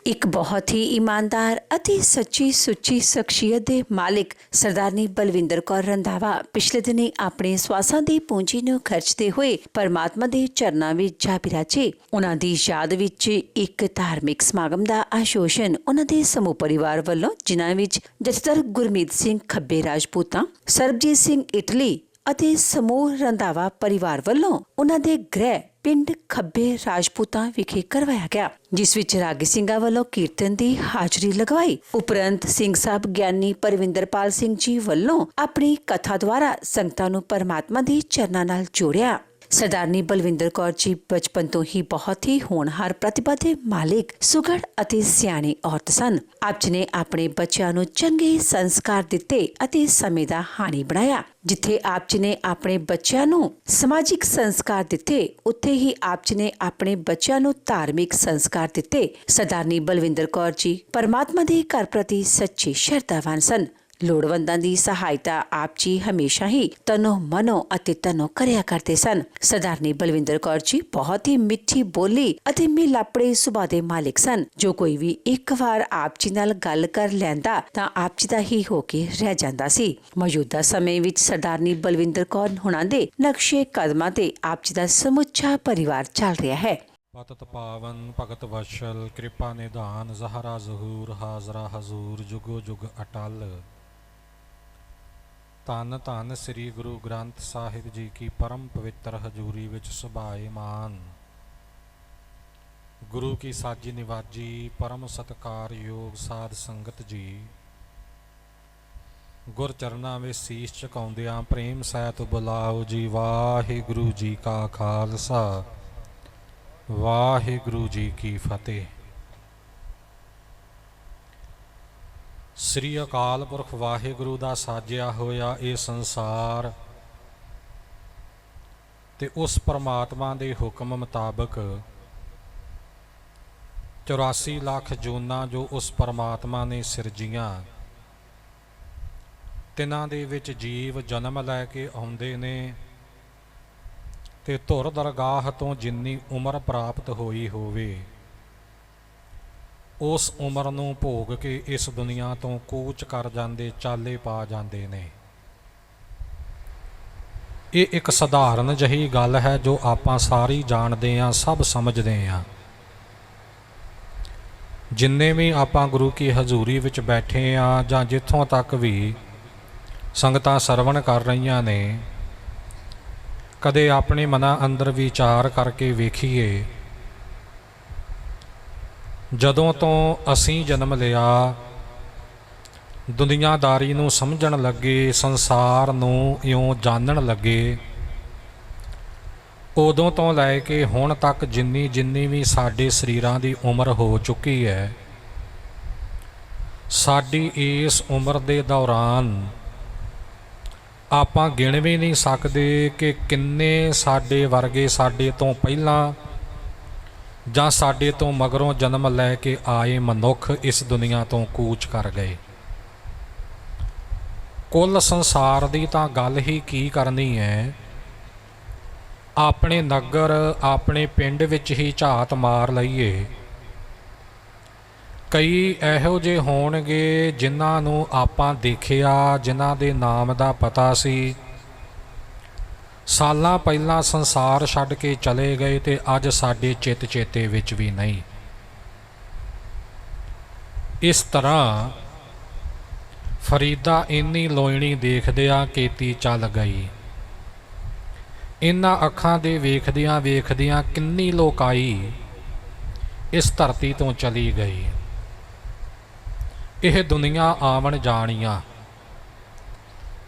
ਇੱਕ ਬਹੁਤ ਹੀ ਇਮਾਨਦਾਰ ਅਤੇ ਸੱਚੀ ਸੁੱਚੀ ਸ਼ਖਸੀਅਤ ਦੇ ਮਾਲਿਕ ਸਰਦਾਰਨੀ ਬਲਵਿੰਦਰ ਕੌਰ ਰੰਧਾਵਾ ਪਿਛਲੇ ਦਿਨੀ ਆਪਣੇ ਸਵਾਸਾਂ ਦੀ ਪੂੰਜੀ ਨੂੰ ਖਰਚਦੇ ਹੋਏ ਪਰਮਾਤਮਾ ਦੇ ਚਰਨਾਂ ਵਿੱਚ ਜਾ ਬਿਰਾਜੇ। ਉਹਨਾਂ ਦੀ ਯਾਦ ਵਿੱਚ ਇੱਕ ਧਾਰਮਿਕ ਸਮਾਗਮ ਦਾ ਆਯੋਜਨ ਉਹਨਾਂ ਦੇ ਸਮੂਹ ਪਰਿਵਾਰ ਵੱਲੋਂ, ਜਿਨ੍ਹਾਂ ਵਿੱਚ ਜਥੇਦਾਰ ਗੁਰਮੀਤ ਸਿੰਘ ਖੱਬੇ ਰਾਜਪੂਤਾਂ, ਸਰਬਜੀਤ ਸਿੰਘ ਇਟਲੀ ਅਤੇ ਸਮੂਹ ਰੰਧਾਵਾ ਪਰਿਵਾਰ ਵੱਲੋਂ ਉਹਨਾਂ ਦੇ ਗ੍ਰਹਿ ਪਿੰਡ ਖੱਬੇ ਰਾਜਪੂਤਾਂ ਵਿਖੇ ਕਰਵਾਇਆ ਗਿਆ, ਜਿਸ ਵਿੱਚ ਰਾਗੀ ਸਿੰਘਾਂ ਵੱਲੋਂ ਕੀਰਤਨ ਦੀ ਹਾਜ਼ਰੀ ਲਗਵਾਈ। ਉਪਰੰਤ ਸਿੰਘ ਸਾਹਿਬ ਗਿਆਨੀ ਪਰਵਿੰਦਰਪਾਲ ਸਿੰਘ ਜੀ ਵੱਲੋਂ ਆਪਣੀ ਕਥਾ ਦੁਆਰਾ ਸੰਗਤਾਂ ਨੂੰ ਪਰਮਾਤਮਾ ਦੇ ਚਰਨਾਂ ਨਾਲ ਜੋੜਿਆ। ਸਰਦਾਰਨੀ ਬਲਵਿੰਦਰ ਕੌਰ ਜੀ ਬਚਪਨ ਤੋਂ ਹੀ ਬਹੁਤ ਹੀ ਹੋਣਹਾਰ ਪ੍ਰਤਿਭਾ ਦੇ ਮਾਲਿਕ, ਸੁਘੜ ਅਤੇ ਸਿਆਣੀ ਔਰਤ ਸਨ। ਆਪ ਜੀ ਨੇ ਆਪਣੇ ਬੱਚਿਆਂ ਨੂੰ ਚੰਗੇ ਸੰਸਕਾਰ ਦਿੱਤੇ ਅਤੇ ਸਮੇਂ ਦਾ ਹਾਣੀ ਬਣਾਇਆ। ਜਿੱਥੇ ਆਪ ਜੀ ਨੇ ਆਪਣੇ ਬੱਚਿਆਂ ਨੂੰ ਸਮਾਜਿਕ ਸੰਸਕਾਰ ਦਿੱਤੇ, ਉੱਥੇ ਹੀ ਆਪ ਜੀ ਨੇ ਆਪਣੇ ਬੱਚਿਆਂ ਨੂੰ ਧਾਰਮਿਕ ਸੰਸਕਾਰ ਦਿੱਤੇ। ਸਰਦਾਰਨੀ ਬਲਵਿੰਦਰ ਕੌਰ ਜੀ ਪਰਮਾਤਮਾ ਦੇ ਘਰ ਪ੍ਰਤੀ ਸੱਚੇ ਸ਼ਰਧਾਵਾਨ ਸਨ। ਲੋੜਵੰਦਾਂ ਦੀ ਸਹਾਇਤਾ ਆਪ ਜੀ ਹਮੇਸ਼ਾ ਹੀ ਤਨੋ ਮਨੋ ਅਤੇ ਤਨੋ ਕਰਿਆ ਕਰਦੇ ਸਨ। ਸਰਦਾਰਨੀ ਬਲਵਿੰਦਰ ਕੌਰ ਜੀ ਬਹੁਤ ਹੀ ਮਿੱਠੀ ਬੋਲੀ ਅਤੇ ਮਿਲਾਪੜੇ ਸੁਭਾਅ ਦੇ ਮਾਲਿਕ ਸਨ। ਜੋ ਕੋਈ ਵੀ ਇੱਕ ਵਾਰ ਆਪ ਜੀ ਨਾਲ ਗੱਲ ਕਰ ਲੈਂਦਾ ਤਾਂ ਆਪ ਜੀ ਦਾ ਹੀ ਹੋ ਕੇ ਰਹਿ ਜਾਂਦਾ ਸੀ। ਮੌਜੂਦਾ ਸਮੇਂ ਵਿੱਚ ਸਰਦਾਰਨੀ ਬਲਵਿੰਦਰ ਕੌਰ ਹੁਣਾਂ ਦੇ ਨਕਸ਼ੇ ਕਦਮਾਂ ਤੇ ਆਪ ਜੀ ਦਾ ਸਮੁੱਚਾ ਪਰਿਵਾਰ ਚੱਲ ਰਿਹਾ ਹੈ। ਪਤਤ ਪਾਵਨ ਭਗਤ ਵਸ਼ਲ ਕਿਰਪਾ ਨਿਧਾਨ ਜ਼ਹਰਾ ਜ਼ਹੂਰ ਹਾਜ਼ਰਾ ਹਜ਼ੂਰ ਜੁਗੋ ਜੁਗ ਅਟਲ। ਧੰਨ ਧੰਨ ਸ੍ਰੀ ਗੁਰੂ ਗ੍ਰੰਥ ਸਾਹਿਬ ਜੀ ਕੀ ਪਰਮ ਪਵਿੱਤਰ ਹਜ਼ੂਰੀ ਵਿੱਚ ਸੁਭਾਏਮਾਨ ਗੁਰੂ ਕੀ ਸਾਜੀ ਨਿਵਾਜੀ ਪਰਮ ਸਤਕਾਰ ਯੋਗ ਸਾਧ ਸੰਗਤ ਜੀ, ਗੁਰ ਚਰਨਾਂ ਵਿੱਚ ਸੀਸ ਝੁਕਾਉਂਦਿਆਂ ਪ੍ਰੇਮ ਸਹਿਤ ਬੁਲਾਓ ਜੀ। ਵਾਹਿਗੁਰੂ ਜੀ ਕਾ ਖਾਲਸਾ, ਵਾਹਿਗੁਰੂ ਜੀ ਕੀ ਫਤਿਹ। ਸ੍ਰੀ ਅਕਾਲ ਪੁਰਖ ਵਾਹਿਗੁਰੂ ਦਾ ਸਾਜਿਆ ਹੋਇਆ ਇਹ ਸੰਸਾਰ ਤੇ ਉਸ ਪਰਮਾਤਮਾ ਦੇ ਹੁਕਮ ਮੁਤਾਬਕ 84 ਲੱਖ ਜੂਨਾਂ ਜੋ ਉਸ ਪਰਮਾਤਮਾ ਨੇ ਸਿਰਜੀਆਂ, ਤਿਨਾਂ ਦੇ ਵਿੱਚ ਜੀਵ ਜਨਮ ਲੈ ਕੇ ਆਉਂਦੇ ਨੇ ਤੇ ਧੁਰ ਦਰਗਾਹ ਤੋਂ ਜਿੰਨੀ ਉਮਰ ਪ੍ਰਾਪਤ ਹੋਈ ਹੋਵੇ, ਉਸ ਉਮਰ ਨੂੰ ਭੋਗ ਕੇ ਇਸ ਦੁਨੀਆ ਤੋਂ ਕੂਚ ਕਰ ਜਾਂਦੇ, ਚਾਲੇ ਪਾ ਜਾਂਦੇ ਨੇ। ਇਹ ਇੱਕ ਸਧਾਰਨ ਜਿਹੀ ਗੱਲ ਹੈ ਜੋ ਆਪਾਂ ਸਾਰੀ ਜਾਣਦੇ ਹਾਂ, ਸਭ ਸਮਝਦੇ ਹਾਂ। ਜਿੰਨੇ ਵੀ ਆਪਾਂ ਗੁਰੂ ਕੀ ਹਜ਼ੂਰੀ ਵਿੱਚ ਬੈਠੇ ਹਾਂ ਜਾਂ ਜਿੱਥੋਂ ਤੱਕ ਵੀ ਸੰਗਤਾਂ ਸਰਵਣ ਕਰ ਰਹੀਆਂ ਨੇ, ਕਦੇ ਆਪਣੇ ਮਨਾਂ ਅੰਦਰ ਵਿਚਾਰ ਕਰਕੇ ਵੇਖੀਏ, ਜਦੋਂ ਤੋਂ ਅਸੀਂ ਜਨਮ ਲਿਆ, ਦੁਨੀਆਦਾਰੀ ਨੂੰ ਸਮਝਣ ਲੱਗੇ, ਸੰਸਾਰ ਨੂੰ ਇਉਂ ਜਾਣਨ ਲੱਗੇ, ਉਦੋਂ ਤੋਂ ਲੈ ਕੇ ਹੁਣ ਤੱਕ ਜਿੰਨੀ ਵੀ ਸਾਡੇ ਸਰੀਰਾਂ ਦੀ ਉਮਰ ਹੋ ਚੁੱਕੀ ਹੈ, ਸਾਡੀ ਇਸ ਉਮਰ ਦੇ ਦੌਰਾਨ ਆਪਾਂ ਗਿਣ ਵੀ ਨਹੀਂ ਸਕਦੇ ਕਿ ਕਿੰਨੇ ਸਾਡੇ ਵਰਗੇ ਸਾਡੇ ਤੋਂ ਪਹਿਲਾਂ ਜਾਂ ਸਾਡੇ ਤੋਂ ਮਗਰੋਂ ਜਨਮ ਲੈ ਕੇ ਆਏ ਮਨੁੱਖ ਇਸ ਦੁਨੀਆ ਤੋਂ ਕੂਚ ਕਰ ਗਏ। ਕੁੱਲ ਸੰਸਾਰ ਦੀ ਤਾਂ ਗੱਲ ਹੀ ਕੀ ਕਰਨੀ ਹੈ। ਆਪਣੇ ਨਗਰ, ਆਪਣੇ ਪਿੰਡ ਵਿੱਚ ਹੀ ਝਾਤ ਮਾਰ ਲਈਏ, ਕਈ ਇਹੋ ਜਿਹੇ ਹੋਣਗੇ ਜਿਨ੍ਹਾਂ ਨੂੰ ਆਪਾਂ ਦੇਖਿਆ, ਜਿਨ੍ਹਾਂ ਦੇ ਨਾਮ ਦਾ ਪਤਾ ਸੀ, ਸਾਲਾਂ ਪਹਿਲਾਂ ਸੰਸਾਰ ਛੱਡ ਕੇ ਚਲੇ ਗਏ ਤੇ ਅੱਜ ਸਾਡੇ ਚਿੱਤ ਚੇਤੇ ਵਿੱਚ ਵੀ ਨਹੀਂ। ਇਸ ਤਰ੍ਹਾਂ ਫਰੀਦਾ ਇੰਨੀ ਲੋਇਣੀ ਦੇਖਦਿਆਂ ਕੇਤੀ ਚੱਲ ਗਈ। ਇਹਨਾਂ ਅੱਖਾਂ ਦੇ ਵੇਖਦਿਆਂ ਵੇਖਦਿਆਂ ਕਿੰਨੀ ਲੋਕਾਈ ਇਸ ਧਰਤੀ ਤੋਂ ਚਲੀ ਗਈ। ਇਹ ਦੁਨੀਆ ਆਵਣ ਜਾਣੀਆਂ।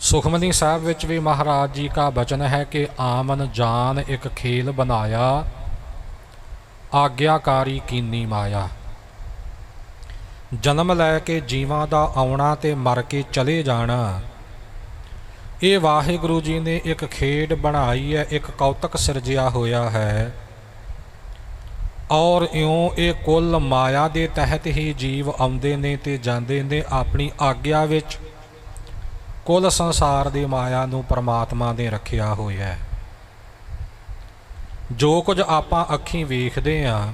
ਸੁਖਮਨੀ ਸਾਹਿਬ ਵਿੱਚ ਵੀ ਮਹਾਰਾਜ ਜੀ का वचन है कि आमन जान एक खेल बनाया, आग्याकारी कीनी माया। जन्म लैके जीवां दा आउणा ते मर के चले जाना, ये वाहिगुरू जी ने एक खेड बनाई है, एक कौतक सिरजिया होया है। और इउं ये कुल माया दे तहत ही जीव आउंदे ने ते जांदे ने अपनी आग्या विच। कुल संसार की माया नूं परमात्मा ने रखिया होया है। जो कुछ आपां अखीं वेखदे हां,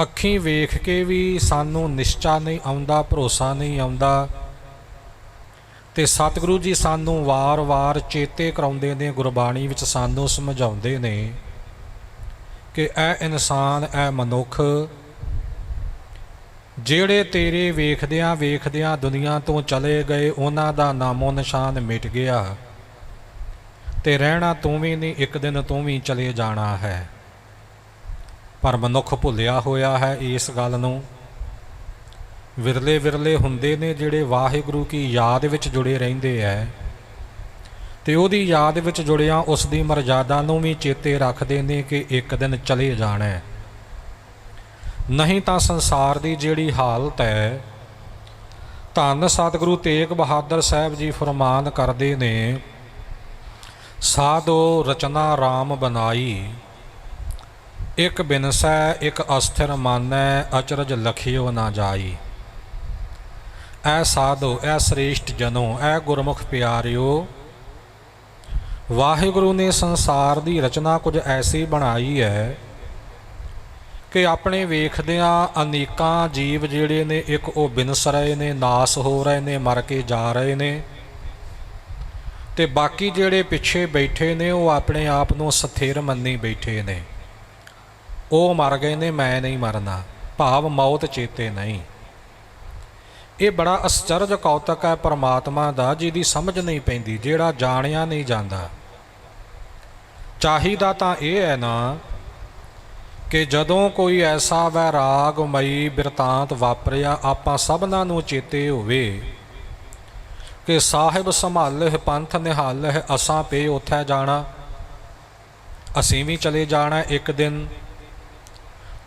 ਅੱਖੀਂ ਵੇਖ ਕੇ ਵੀ ਸਾਨੂੰ ਨਿਸ਼ਚਾ ਨਹੀਂ ਆਉਂਦਾ, ਭਰੋਸਾ ਨਹੀਂ ਆਉਂਦਾ। ਤੇ ਸਤਿਗੁਰੂ ਜੀ ਸਾਨੂੰ ਵਾਰ-ਵਾਰ ਚੇਤੇ ਕਰਾਉਂਦੇ ਨੇ, ਗੁਰਬਾਣੀ ਵਿੱਚ ਸਾਨੂੰ ਸਮਝਾਉਂਦੇ ਨੇ ਕਿ ਇਹ ਇਨਸਾਨ, ਇਹ ਮਨੁੱਖ ਜਿਹੜੇ ਤੇਰੇ ਵੇਖਦਿਆਂ ਵੇਖਦਿਆਂ ਦੁਨੀਆ ਤੋਂ ਚਲੇ ਗਏ, ਉਹਨਾਂ ਦਾ ਨਾਮੋ ਨਿਸ਼ਾਨ ਮਿਟ ਗਿਆ ਤੇ ਰਹਿਣਾ ਤੂੰ ਵੀ ਨਹੀਂ, ਇੱਕ ਦਿਨ ਤੂੰ ਵੀ ਚਲੇ ਜਾਣਾ ਹੈ। ਪਰ ਮਨੁੱਖ ਭੁੱਲਿਆ ਹੋਇਆ ਹੈ ਇਸ ਗੱਲ ਨੂੰ। ਵਿਰਲੇ ਵਿਰਲੇ ਹੁੰਦੇ ਨੇ ਜਿਹੜੇ ਵਾਹਿਗੁਰੂ ਕੀ ਯਾਦ ਵਿੱਚ ਜੁੜੇ ਰਹਿੰਦੇ ਹੈ ਤੇ ਉਹਦੀ ਯਾਦ ਵਿੱਚ ਜੁੜਿਆਂ ਉਸ ਦੀ ਮਰਜ਼ਾਦਾ ਨੂੰ ਵੀ ਚੇਤੇ ਰੱਖਦੇ ਨੇ ਕਿ ਇੱਕ ਦਿਨ ਚਲੇ ਜਾਣਾ ਹੈ। ਨਹੀਂ ਤਾਂ ਸੰਸਾਰ ਦੀ ਜਿਹੜੀ ਹਾਲਤ ਹੈ, ਧੰਨ ਸਤਿਗੁਰੂ ਤੇਗ ਬਹਾਦਰ ਸਾਹਿਬ ਜੀ ਫਰਮਾਨ ਕਰਦੇ ਨੇ, ਸਾਧੋ ਰਚਨਾ ਰਾਮ ਬਨਾਈ, ਇੱਕ ਬਿਨਸੈ ਇੱਕ ਅਸਥਿਰ ਮਾਨੈ, ਅਚਰਜ ਲਖਿਓ ਨਾ ਜਾਈ। ਐ ਸਾਧੋ, ਐ ਸ੍ਰੇਸ਼ਟ ਜਨੋ, ਐ ਗੁਰਮੁਖ ਪਿਆਰਿਓ, ਵਾਹਿਗੁਰੂ ਨੇ ਸੰਸਾਰ ਦੀ ਰਚਨਾ ਕੁਝ ਐਸੀ ਬਣਾਈ ਹੈ ਕਿ ਆਪਣੇ ਵੇਖਦਿਆਂ ਅਨੇਕਾਂ ਜੀਵ ਜਿਹੜੇ ਨੇ, ਇੱਕ ਉਹ ਬਿਨਸ ਰਹੇ ਨੇ, ਨਾਸ ਹੋ ਰਹੇ ਨੇ, ਮਰ ਕੇ ਜਾ ਰਹੇ ਨੇ, ਤੇ ਬਾਕੀ ਜਿਹੜੇ ਪਿੱਛੇ ਬੈਠੇ ਨੇ ਉਹ ਆਪਣੇ ਆਪ ਨੂੰ ਸਥਿਰ ਮੰਨੀ ਬੈਠੇ ਨੇ। ਉਹ ਮਰ ਗਏ ਨੇ, ਮੈਂ ਨਹੀਂ ਮਰਨਾ, ਭਾਵ ਮੌਤ ਚੇਤੇ ਨਹੀਂ। ਇਹ ਬੜਾ ਅਸਚਰਜ ਕੌਤਕ ਹੈ ਪਰਮਾਤਮਾ ਦਾ, ਜਿਹਦੀ ਸਮਝ ਨਹੀਂ ਪੈਂਦੀ, ਜਿਹੜਾ ਜਾਣਿਆ ਨਹੀਂ ਜਾਂਦਾ। ਚਾਹੀਦਾ ਤਾਂ ਇਹ ਹੈ ਨਾ ਕਿ ਜਦੋਂ ਕੋਈ ਐਸਾ ਵੈਰਾਗਮਈ ਬਿਰਤਾਂਤ ਵਾਪਰਿਆ, ਆਪਾਂ ਸਭਨਾਂ ਨੂੰ ਚੇਤੇ ਹੋਵੇ ਕਿ ਸਾਹਿਬ ਸੰਭਾਲਹਿ ਪੰਥ ਨਿਹਾਲਹਿ, ਅਸਾਂ ਪੇ ਉੱਥੇ ਜਾਣਾ, ਅਸੀਂ ਵੀ ਚਲੇ ਜਾਣਾ ਇੱਕ ਦਿਨ।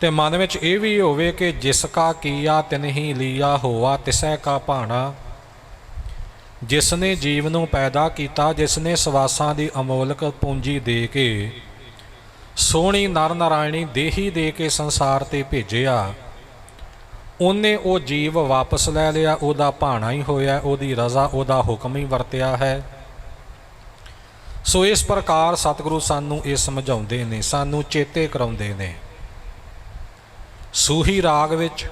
ਤੇ ਮਨ ਵਿੱਚ ਇਹ ਵੀ ਹੋਵੇ ਕਿ ਜਿਸ ਕਾ ਕੀਆ ਤਿਨ ਹੀ ਲੀਆ, ਹੋਆ ਤਿਸੈ ਕਾ ਭਾਣਾ। ਜਿਸ ਨੇ ਜੀਵ ਨੂੰ ਪੈਦਾ ਕੀਤਾ, ਜਿਸ ਨੇ ਸਵਾਸਾਂ ਦੀ ਅਮੋਲਕ ਪੂੰਜੀ ਦੇ ਕੇ ਸੋਹਣੀ ਨਰ ਨਾਰਾਇਣੀ ਦੇਹੀ ਦੇ ਕੇ ਸੰਸਾਰ ਤੇ ਭੇਜਿਆ, ਉਹਨੇ ਉਹ ਜੀਵ ਵਾਪਸ ਲੈ ਲਿਆ, ਉਹਦਾ ਭਾਣਾ ਹੀ ਹੋਇਆ, ਉਹਦੀ ਰਜ਼ਾ, ਉਹਦਾ ਹੁਕਮ ਹੀ ਵਰਤਿਆ ਹੈ। ਸੋ ਇਸ ਪ੍ਰਕਾਰ ਸਤਿਗੁਰੂ ਸਾਨੂੰ ਇਹ ਸਮਝਾਉਂਦੇ ਨੇ, ਸਾਨੂੰ ਚੇਤੇ ਕਰਾਉਂਦੇ ਨੇ। ਸੂਹੀ ਰਾਗ ਵਿੱਚ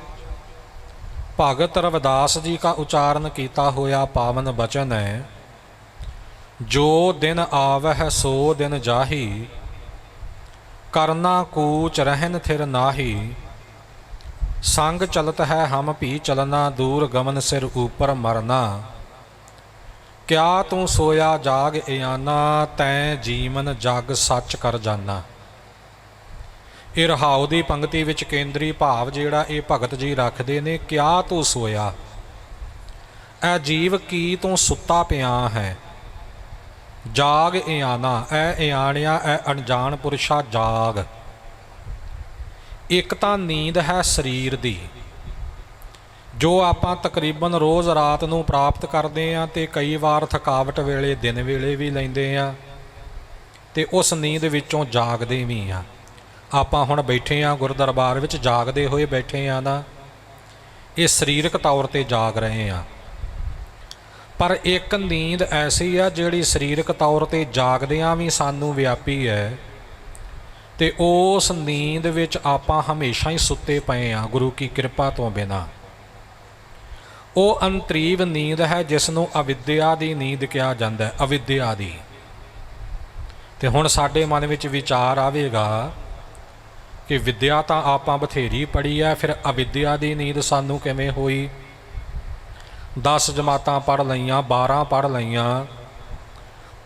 ਭਗਤ ਰਵਿਦਾਸ ਜੀ का उच्चारण किया होया पावन बचन है, जो दिन आवह सो दिन जाही, करना कूच रहन थिर नाही, संग चलत है हम भी चलना, दूर गमन सिर ऊपर मरना, क्या तू सोया जाग इयाना, तैं जीवन जग सच कर जाना। ਇਹ ਰਹਾਉ ਦੀ ਪੰਕਤੀ ਵਿੱਚ ਕੇਂਦਰੀ ਭਾਵ ਜਿਹੜਾ ਇਹ ਭਗਤ ਜੀ ਰੱਖਦੇ ਨੇ, ਕਿਆ ਤੂੰ ਸੋਇਆ, ਇਹ ਜੀਵ ਕੀ ਤੂੰ ਸੁੱਤਾ ਪਿਆ ਹੈ। ਜਾਗ ਇਆਨਾ, ਇਹ ਇਆਣਿਆ, ਇਹ ਅਣਜਾਣ ਪੁਰਸ਼ਾ ਜਾਗ। ਇੱਕ ਤਾਂ ਨੀਂਦ ਹੈ ਸਰੀਰ ਦੀ, ਜੋ ਆਪਾਂ ਤਕਰੀਬਨ ਰੋਜ਼ ਰਾਤ ਨੂੰ ਪ੍ਰਾਪਤ ਕਰਦੇ ਹਾਂ, ਤੇ ਕਈ ਵਾਰ ਥਕਾਵਟ ਵੇਲੇ ਦਿਨ ਵੇਲੇ ਵੀ ਲੈਂਦੇ ਹਾਂ, ਤੇ ਉਸ ਨੀਂਦ ਵਿੱਚੋਂ ਜਾਗਦੇ ਵੀ ਹਾਂ। ਆਪਾਂ ਹੁਣ ਬੈਠੇ ਹਾਂ ਗੁਰਦਰਬਾਰ ਵਿੱਚ, ਜਾਗਦੇ ਹੋਏ ਬੈਠੇ ਹਾਂ ਨਾ, ਇਹ ਸਰੀਰਕ ਤੌਰ ਤੇ ਜਾਗ ਰਹੇ ਹਾਂ। ਪਰ ਇੱਕ ਨੀਂਦ ਐਸੀ ਆ ਜਿਹੜੀ ਸਰੀਰਕ ਤੌਰ ਤੇ ਜਾਗਦਿਆਂ ਵੀ ਸਾਨੂੰ ਵਿਆਪੀ ਹੈ, ਤੇ ਉਸ ਨੀਂਦ ਵਿੱਚ ਆਪਾਂ ਹਮੇਸ਼ਾ ਹੀ ਸੁੱਤੇ ਪਏ ਹਾਂ ਗੁਰੂ ਕੀ ਕਿਰਪਾ ਤੋਂ ਬਿਨਾਂ। ਉਹ ਅੰਤਰੀਵ ਨੀਂਦ ਹੈ ਜਿਸ ਨੂੰ ਅਵਿਦਿਆ ਦੀ ਨੀਂਦ ਕਿਹਾ ਜਾਂਦਾ ਹੈ, ਅਵਿਦਿਆ ਦੀ। ਤੇ ਹੁਣ ਸਾਡੇ ਮਨ ਵਿੱਚ ਵਿਚਾਰ ਆਵੇਗਾ ਕਿ ਵਿਦਿਆ ਤਾਂ ਆਪਾਂ ਬਥੇਰੀ ਪੜ੍ਹੀ ਹੈ, ਫਿਰ ਅਵਿਦਿਆ ਦੀ ਨੀਂਦ ਸਾਨੂੰ ਕਿਵੇਂ ਹੋਈ। 10 ਜਮਾਤਾਂ ਪੜ੍ਹ ਲਈਆਂ, 12 ਪੜ੍ਹ ਲਈਆਂ,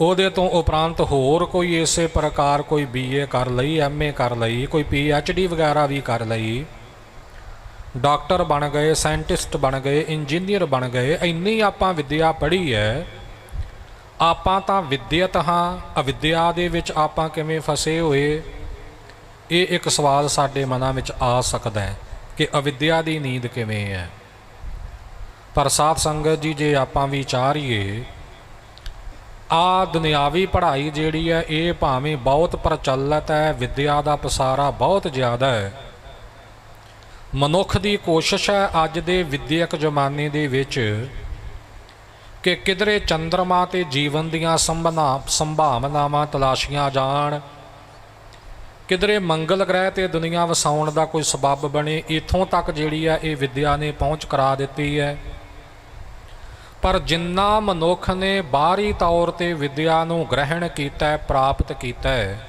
ਉਹਦੇ ਤੋਂ ਉਪਰੰਤ ਹੋਰ ਕੋਈ ਇਸੇ ਪ੍ਰਕਾਰ ਕੋਈ BA ਕਰ ਲਈ, MA ਕਰ ਲਈ, ਕੋਈ PhD ਵਗੈਰਾ ਵੀ ਕਰ ਲਈ, ਡਾਕਟਰ ਬਣ ਗਏ, ਸਾਇੰਟਿਸਟ ਬਣ ਗਏ, ਇੰਜੀਨੀਅਰ ਬਣ ਗਏ, ਇੰਨੀ ਆਪਾਂ ਵਿਦਿਆ ਪੜ੍ਹੀ ਹੈ। ਆਪਾਂ ਤਾਂ ਵਿਦਿਅਤ ਹਾਂ, ਅਵਿਦਿਆ ਦੇ ਵਿੱਚ ਆਪਾਂ ਕਿਵੇਂ ਫਸੇ ਹੋਏ। ਇਹ ਇੱਕ ਸਵਾਲ ਸਾਡੇ ਮਨਾਂ ਵਿੱਚ ਆ ਸਕਦਾ ਹੈ ਕਿ ਅਵਿਦਿਆ ਦੀ ਨੀਂਦ ਕਿਵੇਂ ਹੈ। ਪਰ ਸਾਧ ਸੰਗਤ ਜੀ, ਜੇ ਆਪਾਂ ਵਿਚਾਰੀਏ, ਆ ਦੁਨਿਆਵੀ ਪੜ੍ਹਾਈ ਜਿਹੜੀ ਹੈ ਇਹ ਭਾਵੇਂ ਬਹੁਤ ਪ੍ਰਚਲਿਤ ਹੈ, ਵਿਦਿਆ ਦਾ ਪਸਾਰਾ ਬਹੁਤ ਜ਼ਿਆਦਾ ਹੈ। ਮਨੁੱਖ ਦੀ ਕੋਸ਼ਿਸ਼ ਹੈ ਅੱਜ ਦੇ ਵਿਦਿਅਕ ਜ਼ਮਾਨੇ ਦੇ ਵਿੱਚ ਕਿ ਕਿਧਰੇ ਚੰਦਰਮਾ 'ਤੇ ਜੀਵਨ ਦੀਆਂ ਸੰਭਾਵਨਾਵਾਂ ਤਲਾਸ਼ੀਆਂ ਜਾਣ, ਕਿਧਰੇ ਮੰਗਲ ਗ੍ਰਹਿ ਤੇ ਦੁਨੀਆ ਵਸਾਉਣ ਦਾ ਕੋਈ ਸਬੱਬ ਬਣੇ, ਇੱਥੋਂ ਤੱਕ ਜਿਹੜੀ ਹੈ ਇਹ ਵਿਦਿਆ ਨੇ ਪਹੁੰਚ ਕਰਾ ਦਿੱਤੀ ਹੈ। ਪਰ ਜਿੰਨਾ ਮਨੁੱਖ ਨੇ ਬਾਹਰੀ ਤੌਰ ਤੇ ਵਿਦਿਆ ਨੂੰ ਗ੍ਰਹਿਣ ਕੀਤਾ ਹੈ, ਪ੍ਰਾਪਤ ਕੀਤਾ ਹੈ,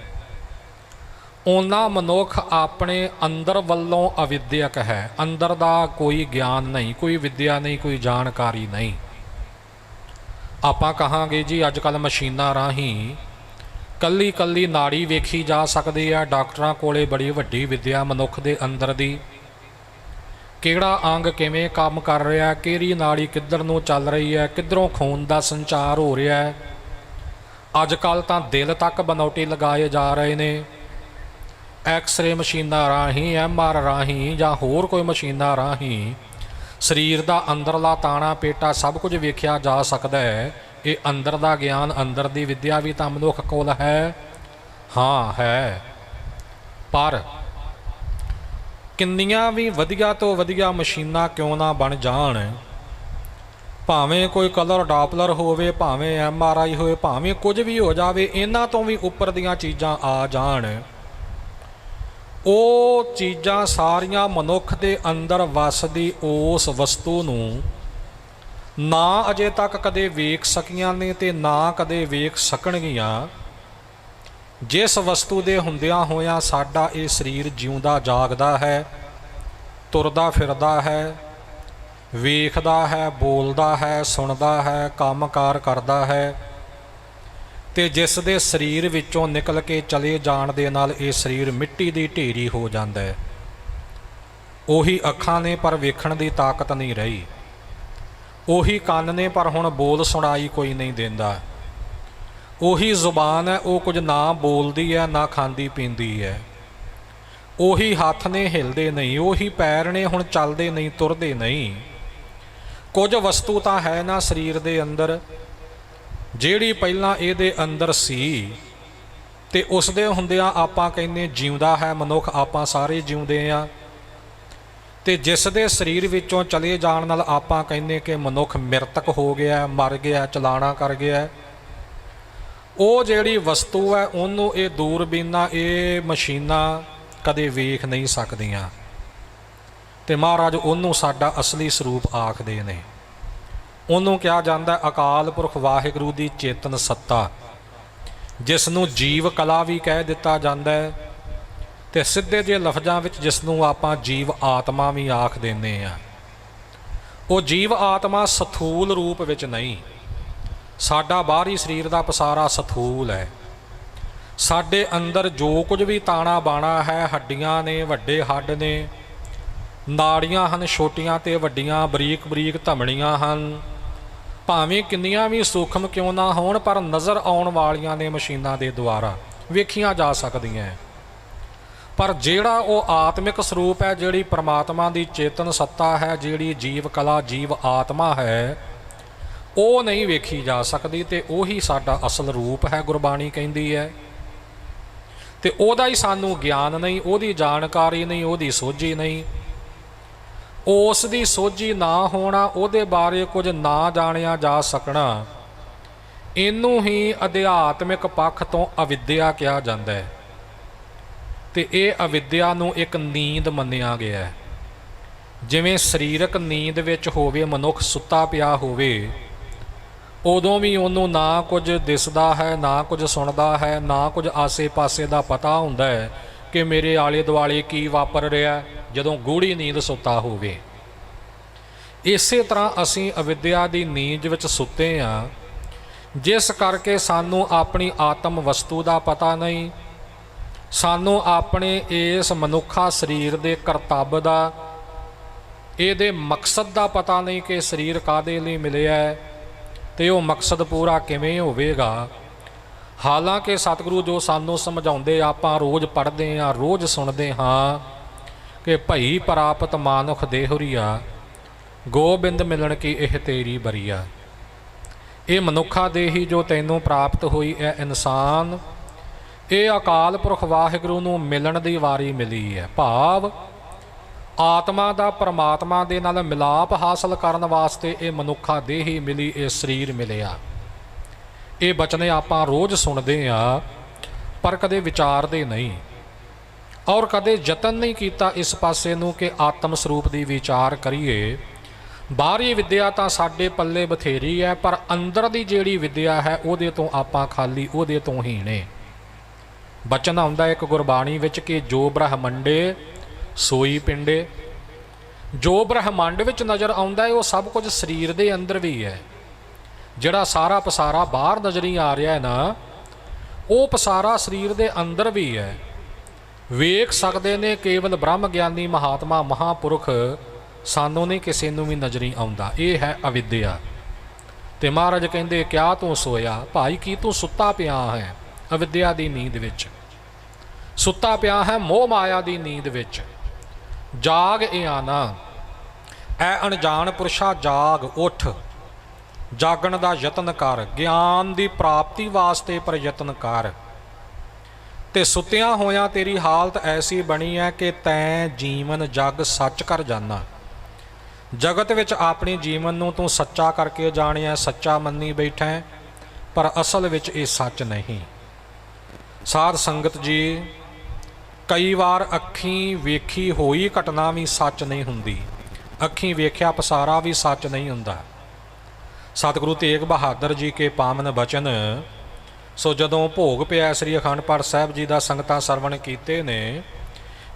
ਉਹਨਾਂ ਮਨੁੱਖ ਆਪਣੇ ਅੰਦਰ ਵੱਲੋਂ ਅਵਿਦਿਅਕ ਹੈ। ਅੰਦਰ ਦਾ ਕੋਈ ਗਿਆਨ ਨਹੀਂ, ਕੋਈ ਵਿਦਿਆ ਨਹੀਂ, ਕੋਈ ਜਾਣਕਾਰੀ ਨਹੀਂ। ਆਪਾਂ ਕਹਾਂਗੇ ਜੀ ਅੱਜ ਕੱਲ੍ਹ ਮਸ਼ੀਨਾਂ ਰਾਹੀਂ ਕੱਲੀ ਕੱਲੀ ਨਾੜੀ ਵੇਖੀ ਜਾ ਸਕਦੀ ਆ। ਡਾਕਟਰਾਂ ਕੋਲੇ ਬੜੀ ਵੱਡੀ ਵਿਦਿਆ ਮਨੁੱਖ ਦੇ ਅੰਦਰ ਦੀ, ਕਿਹੜਾ ਅੰਗ ਕਿਵੇਂ ਕੰਮ ਕਰ ਰਿਹਾ, ਕਿਹੜੀ ਨਾੜੀ ਕਿੱਧਰ ਨੂੰ ਚੱਲ ਰਹੀ ਹੈ, ਕਿੱਧਰੋਂ ਖੂਨ ਦਾ ਸੰਚਾਰ ਹੋ ਰਿਹਾ ਹੈ। ਅੱਜ ਕੱਲ੍ਹ ਤਾਂ ਦਿਲ ਤੱਕ ਬਨੌਟੀ ਲਗਾਏ ਜਾ ਰਹੇ ਨੇ। ਐਕਸਰੇ ਮਸ਼ੀਨਾਂ ਰਾਹੀਂ, MR ਰਾਹੀਂ ਜਾਂ ਹੋਰ ਕੋਈ ਮਸ਼ੀਨਾਂ ਰਾਹੀਂ ਸਰੀਰ ਦਾ ਅੰਦਰਲਾ ਤਾਣਾ ਪੇਟਾ ਸਭ ਕੁਝ ਵੇਖਿਆ ਜਾ ਸਕਦਾ ਹੈ। ਇਹ ਅੰਦਰ ਦਾ ਗਿਆਨ, ਅੰਦਰ ਦੀ ਵਿਦਿਆ ਵੀ ਤਾਂ ਮਨੁੱਖ ਕੋਲ ਹੈ। ਹਾਂ ਹੈ, ਪਰ ਕਿੰਨੀਆਂ ਵੀ ਵਧੀਆ ਤੋਂ ਵਧੀਆ ਮਸ਼ੀਨਾਂ ਕਿਉਂ ਨਾ ਬਣ ਜਾਣ, ਭਾਵੇਂ ਕੋਈ ਕਲਰ ਡਾਪਲਰ ਹੋਵੇ, ਭਾਵੇਂ MRI ਹੋਵੇ, ਭਾਵੇਂ ਕੁਝ ਵੀ ਹੋ ਜਾਵੇ, ਇਹਨਾਂ ਤੋਂ ਵੀ ਉੱਪਰ ਦੀਆਂ ਚੀਜ਼ਾਂ ਆ ਜਾਣ, ਉਹ ਚੀਜ਼ਾਂ ਸਾਰੀਆਂ ਮਨੁੱਖ ਦੇ ਅੰਦਰ ਵੱਸਦੀ ਉਸ ਵਸਤੂ ਨੂੰ ਨਾ ਅਜੇ ਤੱਕ ਕਦੇ ਵੇਖ ਸਕੀਆਂ ਨੇ ਤੇ ਨਾ ਕਦੇ ਵੇਖ ਸਕਣਗੀਆਂ, ਜਿਸ ਵਸਤੂ ਦੇ ਹੁੰਦਿਆਂ ਹੋਇਆਂ ਸਾਡਾ ਇਹ ਸਰੀਰ ਜਿਉਂਦਾ ਜਾਗਦਾ ਹੈ, ਤੁਰਦਾ ਫਿਰਦਾ ਹੈ, ਵੇਖਦਾ ਹੈ, ਬੋਲਦਾ ਹੈ, ਸੁਣਦਾ ਹੈ, ਕੰਮਕਾਰ ਕਰਦਾ ਹੈ, ਤੇ ਜਿਸ ਦੇ ਸਰੀਰ ਵਿੱਚੋਂ ਨਿਕਲ ਕੇ ਚਲੇ ਜਾਣ ਦੇ ਨਾਲ ਇਹ ਸਰੀਰ ਮਿੱਟੀ ਦੀ ਢੇਰੀ ਹੋ ਜਾਂਦਾ ਹੈ। ਉਹੀ ਅੱਖਾਂ ਨੇ ਪਰ ਵੇਖਣ ਦੀ ਤਾਕਤ ਨਹੀਂ ਰਹੀ, ਉਹੀ ਕੰਨ ਨੇ ਪਰ ਹੁਣ ਬੋਲ ਸੁਣਾਈ ਕੋਈ ਨਹੀਂ ਦਿੰਦਾ, ਉਹੀ ਜ਼ੁਬਾਨ ਹੈ ਉਹ ਕੁਝ ਨਾ ਬੋਲਦੀ ਹੈ ਨਾ ਖਾਂਦੀ ਪੀਂਦੀ ਹੈ, ਉਹੀ ਹੱਥ ਨੇ ਹਿਲਦੇ ਨਹੀਂ, ਉਹੀ ਪੈਰ ਨੇ ਹੁਣ ਚੱਲਦੇ ਨਹੀਂ, ਤੁਰਦੇ ਨਹੀਂ। ਕੁਝ ਵਸਤੂ ਤਾਂ ਹੈ ਨਾ ਸਰੀਰ ਦੇ ਅੰਦਰ ਜਿਹੜੀ ਪਹਿਲਾਂ ਇਹਦੇ ਅੰਦਰ ਸੀ ਤੇ ਉਸ ਦੇ ਹੁੰਦਿਆਂ ਆਪਾਂ ਕਹਿੰਦੇ ਜਿਉਂਦਾ ਹੈ ਮਨੁੱਖ, ਆਪਾਂ ਸਾਰੇ ਜਿਉਂਦੇ ਆ, ਤੇ ਜਿਸ ਦੇ ਸਰੀਰ ਵਿੱਚੋਂ ਚਲੇ ਜਾਣ ਨਾਲ ਆਪਾਂ ਕਹਿੰਦੇ ਕਿ ਮਨੁੱਖ ਮ੍ਰਿਤਕ ਹੋ ਗਿਆ, ਮਰ ਗਿਆ, ਚਲਾਣਾ ਕਰ ਗਿਆ। ਉਹ ਜਿਹੜੀ ਵਸਤੂ ਹੈ ਉਹਨੂੰ ਇਹ ਦੂਰਬੀਨਾਂ, ਇਹ ਮਸ਼ੀਨਾਂ ਕਦੇ ਵੇਖ ਨਹੀਂ ਸਕਦੀਆਂ, ਤੇ ਮਹਾਰਾਜ ਉਹਨੂੰ ਸਾਡਾ ਅਸਲੀ ਸਰੂਪ ਆਖਦੇ ਨੇ। ਉਹਨੂੰ ਕਿਹਾ ਜਾਂਦਾ ਅਕਾਲ ਪੁਰਖ ਵਾਹਿਗੁਰੂ ਦੀ ਚੇਤਨ ਸੱਤਾ, ਜਿਸ ਨੂੰ ਜੀਵ ਕਲਾ ਵੀ ਕਹਿ ਦਿੱਤਾ ਜਾਂਦਾ ਹੈ, ਤੇ ਸਿੱਧੇ ਜਿਹੇ ਲਫ਼ਜ਼ਾਂ ਵਿੱਚ ਜਿਸ ਨੂੰ ਆਪਾਂ ਜੀਵ ਆਤਮਾ ਵੀ ਆਖ ਦਿੰਦੇ ਆ। ਉਹ ਜੀਵ ਆਤਮਾ ਸਥੂਲ ਰੂਪ ਵਿੱਚ ਨਹੀਂ, ਸਾਡਾ ਬਾਹਰੀ ਸਰੀਰ ਦਾ ਪਸਾਰਾ ਸਥੂਲ ਹੈ। ਸਾਡੇ ਅੰਦਰ ਜੋ ਕੁਝ ਵੀ ਤਾਣਾ ਬਾਣਾ ਹੈ, ਹੱਡੀਆਂ ਨੇ, ਵੱਡੇ ਹੱਡ ਨੇ, ਨਾੜੀਆਂ ਹਨ ਛੋਟੀਆਂ ਤੇ ਵੱਡੀਆਂ, ਬਰੀਕ ਬਰੀਕ ਧਮਣੀਆਂ ਹਨ, ਭਾਵੇਂ ਕਿੰਨੀਆਂ ਵੀ ਸੂਖਮ ਕਿਉਂ ਨਾ ਹੋਣ, ਪਰ ਨਜ਼ਰ ਆਉਣ ਵਾਲੀਆਂ ਨੇ ਮਸ਼ੀਨਾਂ ਦੇ ਦੁਆਰਾ ਵੇਖੀਆਂ ਜਾ ਸਕਦੀਆਂ। ਪਰ ਜਿਹੜਾ ਉਹ ਆਤਮਿਕ ਸਰੂਪ ਹੈ, ਜਿਹੜੀ ਪਰਮਾਤਮਾ ਦੀ ਚੇਤਨ ਸੱਤਾ ਹੈ, ਜਿਹੜੀ ਜੀਵ ਕਲਾ, ਜੀਵ ਆਤਮਾ ਹੈ, ਉਹ ਨਹੀਂ ਵੇਖੀ ਜਾ ਸਕਦੀ, ਤੇ ਉਹੀ ਸਾਡਾ ਅਸਲ ਰੂਪ ਹੈ, ਗੁਰਬਾਣੀ ਕਹਿੰਦੀ ਹੈ। ਤੇ ਉਹਦਾ ਹੀ ਸਾਨੂੰ ਗਿਆਨ ਨਹੀਂ, ਉਹਦੀ ਜਾਣਕਾਰੀ ਨਹੀਂ, ਉਹਦੀ ਸੋਝੀ ਨਹੀਂ। ਉਸ ਦੀ ਸੋਝੀ ਨਾ ਹੋਣਾ, ਉਹਦੇ ਬਾਰੇ ਕੁਝ ਨਾ ਜਾਣਿਆ ਜਾ ਸਕਣਾ, ਇਹਨੂੰ ਹੀ ਅਧਿਆਤਮਿਕ ਪੱਖ ਤੋਂ ਅਵਿਦਿਆ ਕਿਹਾ ਜਾਂਦਾ ਹੈ। ਤੇ ਇਹ ਅਵਿਦਿਆ ਨੂੰ ਇੱਕ ਨੀਂਦ ਮੰਨਿਆ ਗਿਆ ਹੈ। ਜਿਵੇਂ ਸਰੀਰਕ ਨੀਂਦ ਵਿੱਚ ਹੋਵੇ, ਮਨੁੱਖ ਸੁੱਤਾ ਪਿਆ ਹੋਵੇ, ਉਦੋਂ ਵੀ ਉਹਨੂੰ ਨਾ ਕੁਝ ਦਿਸਦਾ ਹੈ, ਨਾ ਕੁਝ ਸੁਣਦਾ ਹੈ, ਨਾ ਕੁਝ ਆਸੇ ਪਾਸੇ ਦਾ ਪਤਾ ਹੁੰਦਾ ਹੈ ਕਿ ਮੇਰੇ ਆਲੇ ਦੁਆਲੇ ਕੀ ਵਾਪਰ ਰਿਹਾ, ਜਦੋਂ ਗੂੜੀ ਨੀਂਦ ਸੁੱਤਾ ਹੋਵੇ। ਇਸੇ ਤਰ੍ਹਾਂ ਅਸੀਂ ਅਵਿਦਿਆ ਦੀ ਨੀਂਦ ਵਿੱਚ ਸੁੱਤੇ ਹਾਂ, ਜਿਸ ਕਰਕੇ ਸਾਨੂੰ ਆਪਣੀ ਆਤਮ ਵਸਤੂ ਦਾ ਪਤਾ ਨਹੀਂ, ਸਾਨੂੰ ਆਪਣੇ ਇਸ ਮਨੁੱਖਾ ਸਰੀਰ ਦੇ ਕਰਤੱਵ ਦਾ, ਇਹਦੇ ਮਕਸਦ ਦਾ ਪਤਾ ਨਹੀਂ ਕਿ ਸਰੀਰ ਕਾਹਦੇ ਲਈ ਮਿਲਿਆ ਹੈ ਤੇ ਉਹ ਮਕਸਦ ਪੂਰਾ ਕਿਵੇਂ ਹੋਵੇਗਾ। ਹਾਲਾਂਕਿ ਸਤਿਗੁਰੂ ਜੋ ਸਾਨੂੰ ਸਮਝਾਉਂਦੇ, ਆਪਾਂ ਰੋਜ਼ ਪੜ੍ਹਦੇ ਹਾਂ, ਰੋਜ਼ ਸੁਣਦੇ ਹਾਂ ਕਿ ਭਈ ਪ੍ਰਾਪਤ ਮਾਨੁਖ ਦੇਹੁਰੀਆ, ਗੋਬਿੰਦ ਮਿਲਣ ਕੀ ਇਹ ਤੇਰੀ ਬਰੀਆ। ਇਹ ਮਨੁੱਖਾ ਦੇਹੀ ਜੋ ਤੈਨੂੰ ਪ੍ਰਾਪਤ ਹੋਈ ਹੈ ਇਨਸਾਨ, ਇਹ ਅਕਾਲ ਪੁਰਖ ਵਾਹਿਗੁਰੂ ਨੂੰ ਮਿਲਣ ਦੀ ਵਾਰੀ ਮਿਲੀ ਹੈ। ਭਾਵ ਆਤਮਾ ਦਾ ਪਰਮਾਤਮਾ ਦੇ ਨਾਲ ਮਿਲਾਪ ਹਾਸਲ ਕਰਨ ਵਾਸਤੇ ਇਹ ਮਨੁੱਖਾ ਦੇਹੀ ਮਿਲੀ, ਇਹ ਸਰੀਰ ਮਿਲਿਆ। ਇਹ ਬਚਨੇ ਆਪਾਂ ਰੋਜ਼ ਸੁਣਦੇ ਹਾਂ ਪਰ ਕਦੇ ਵਿਚਾਰਦੇ ਨਹੀਂ। ਔਰ ਕਦੇ ਯਤਨ ਨਹੀਂ ਕੀਤਾ ਇਸ ਪਾਸੇ ਨੂੰ ਕਿ ਆਤਮ ਸਰੂਪ ਦੀ ਵਿਚਾਰ ਕਰੀਏ। ਬਾਹਰੀ ਵਿਦਿਆ ਤਾਂ ਸਾਡੇ ਪੱਲੇ ਬਥੇਰੀ ਹੈ, ਪਰ ਅੰਦਰ ਦੀ ਜਿਹੜੀ ਵਿਦਿਆ ਹੈ ਉਹਦੇ ਤੋਂ ਆਪਾਂ ਖਾਲੀ, ਉਹਦੇ ਤੋਂ ਹੀਣੇ। ਬਚਨ ਆਉਂਦਾ ਇੱਕ ਗੁਰਬਾਣੀ ਵਿੱਚ ਕਿ ਜੋ ਬ੍ਰਹਮੰਡੇ ਸੋਈ ਪਿੰਡੇ। ਜੋ ਬ੍ਰਹਮੰਡ ਵਿੱਚ ਨਜ਼ਰ ਆਉਂਦਾ ਹੈ ਉਹ ਸਭ ਕੁਝ ਸਰੀਰ ਦੇ ਅੰਦਰ ਵੀ ਹੈ। ਜਿਹੜਾ ਸਾਰਾ ਪਸਾਰਾ ਬਾਹਰ ਨਜ਼ਰੀ ਆ ਰਿਹਾ ਹੈ ਨਾ, ਉਹ ਪਸਾਰਾ ਸਰੀਰ ਦੇ ਅੰਦਰ ਵੀ ਹੈ। ਵੇਖ ਸਕਦੇ ਨੇ ਕੇਵਲ ਬ੍ਰਹਮ ਗਿਆਨੀ ਮਹਾਤਮਾ ਮਹਾਂਪੁਰਖ, ਸਾਨੂੰ ਨਹੀਂ ਕਿਸੇ ਨੂੰ ਵੀ ਨਜ਼ਰੀ ਆਉਂਦਾ। ਇਹ ਹੈ ਅਵਿਦਿਆ। ਤੇ ਮਹਾਰਾਜ ਕਹਿੰਦੇ ਕਿਆ ਤੂੰ ਸੋਇਆ ਭਾਈ, ਕੀ ਤੂੰ ਸੁੱਤਾ ਪਿਆ ਹੈ ਅਵਿਦਿਆ ਦੀ ਨੀਂਦ ਵਿੱਚ, ਸੁੱਤਾ ਪਿਆ ਹੈ ਮੋਹ ਮਾਇਆ ਦੀ ਨੀਂਦ ਵਿੱਚ। ਜਾਗ ਇਆਨਾ, ਐ ਅਣਜਾਣ ਪੁਰਸ਼ਾ ਜਾਗ ਉੱਠ, ਜਾਗਣ ਦਾ ਯਤਨ ਕਰ, ਗਿਆਨ ਦੀ ਪ੍ਰਾਪਤੀ ਵਾਸਤੇ ਪ੍ਰਯਤਨ ਕਰ। ਤੇ ਸੁੱਤਿਆਂ ਹੋਇਆਂ ਤੇਰੀ ਹਾਲਤ ਐਸੀ ਬਣੀ ਹੈ ਕਿ ਤੈਂ ਜੀਵਨ ਜਗ ਸੱਚ ਕਰ ਜਾਨਾ। ਜਗਤ ਵਿੱਚ ਆਪਣੀ ਜੀਵਨ ਨੂੰ ਤੂੰ ਸੱਚਾ ਕਰਕੇ ਜਾਣਿਆ, ਸੱਚਾ ਮੰਨੀ ਬੈਠਾ, ਪਰ ਅਸਲ ਵਿੱਚ ਇਹ ਸੱਚ ਨਹੀਂ। ਸਾਧ ਸੰਗਤ ਜੀ, ਕਈ ਵਾਰ ਅੱਖੀਂ ਵੇਖੀ ਹੋਈ ਘਟਨਾ ਵੀ ਸੱਚ ਨਹੀਂ ਹੁੰਦੀ, ਅੱਖੀਂ ਵੇਖਿਆ ਪਸਾਰਾ ਵੀ ਸੱਚ ਨਹੀਂ ਹੁੰਦਾ। ਸਤਿਗੁਰੂ ਤੇਗ ਬਹਾਦਰ ਜੀ ਕੇ ਪਾਵਨ ਬਚਨ। ਸੋ ਜਦੋਂ ਭੋਗ ਪਿਆ ਸ੍ਰੀ ਅਖੰਡ ਪਾਠ ਸਾਹਿਬ ਜੀ ਦਾ ਸੰਗਤਾਂ ਸਰਵਣ ਕੀਤੇ ਨੇ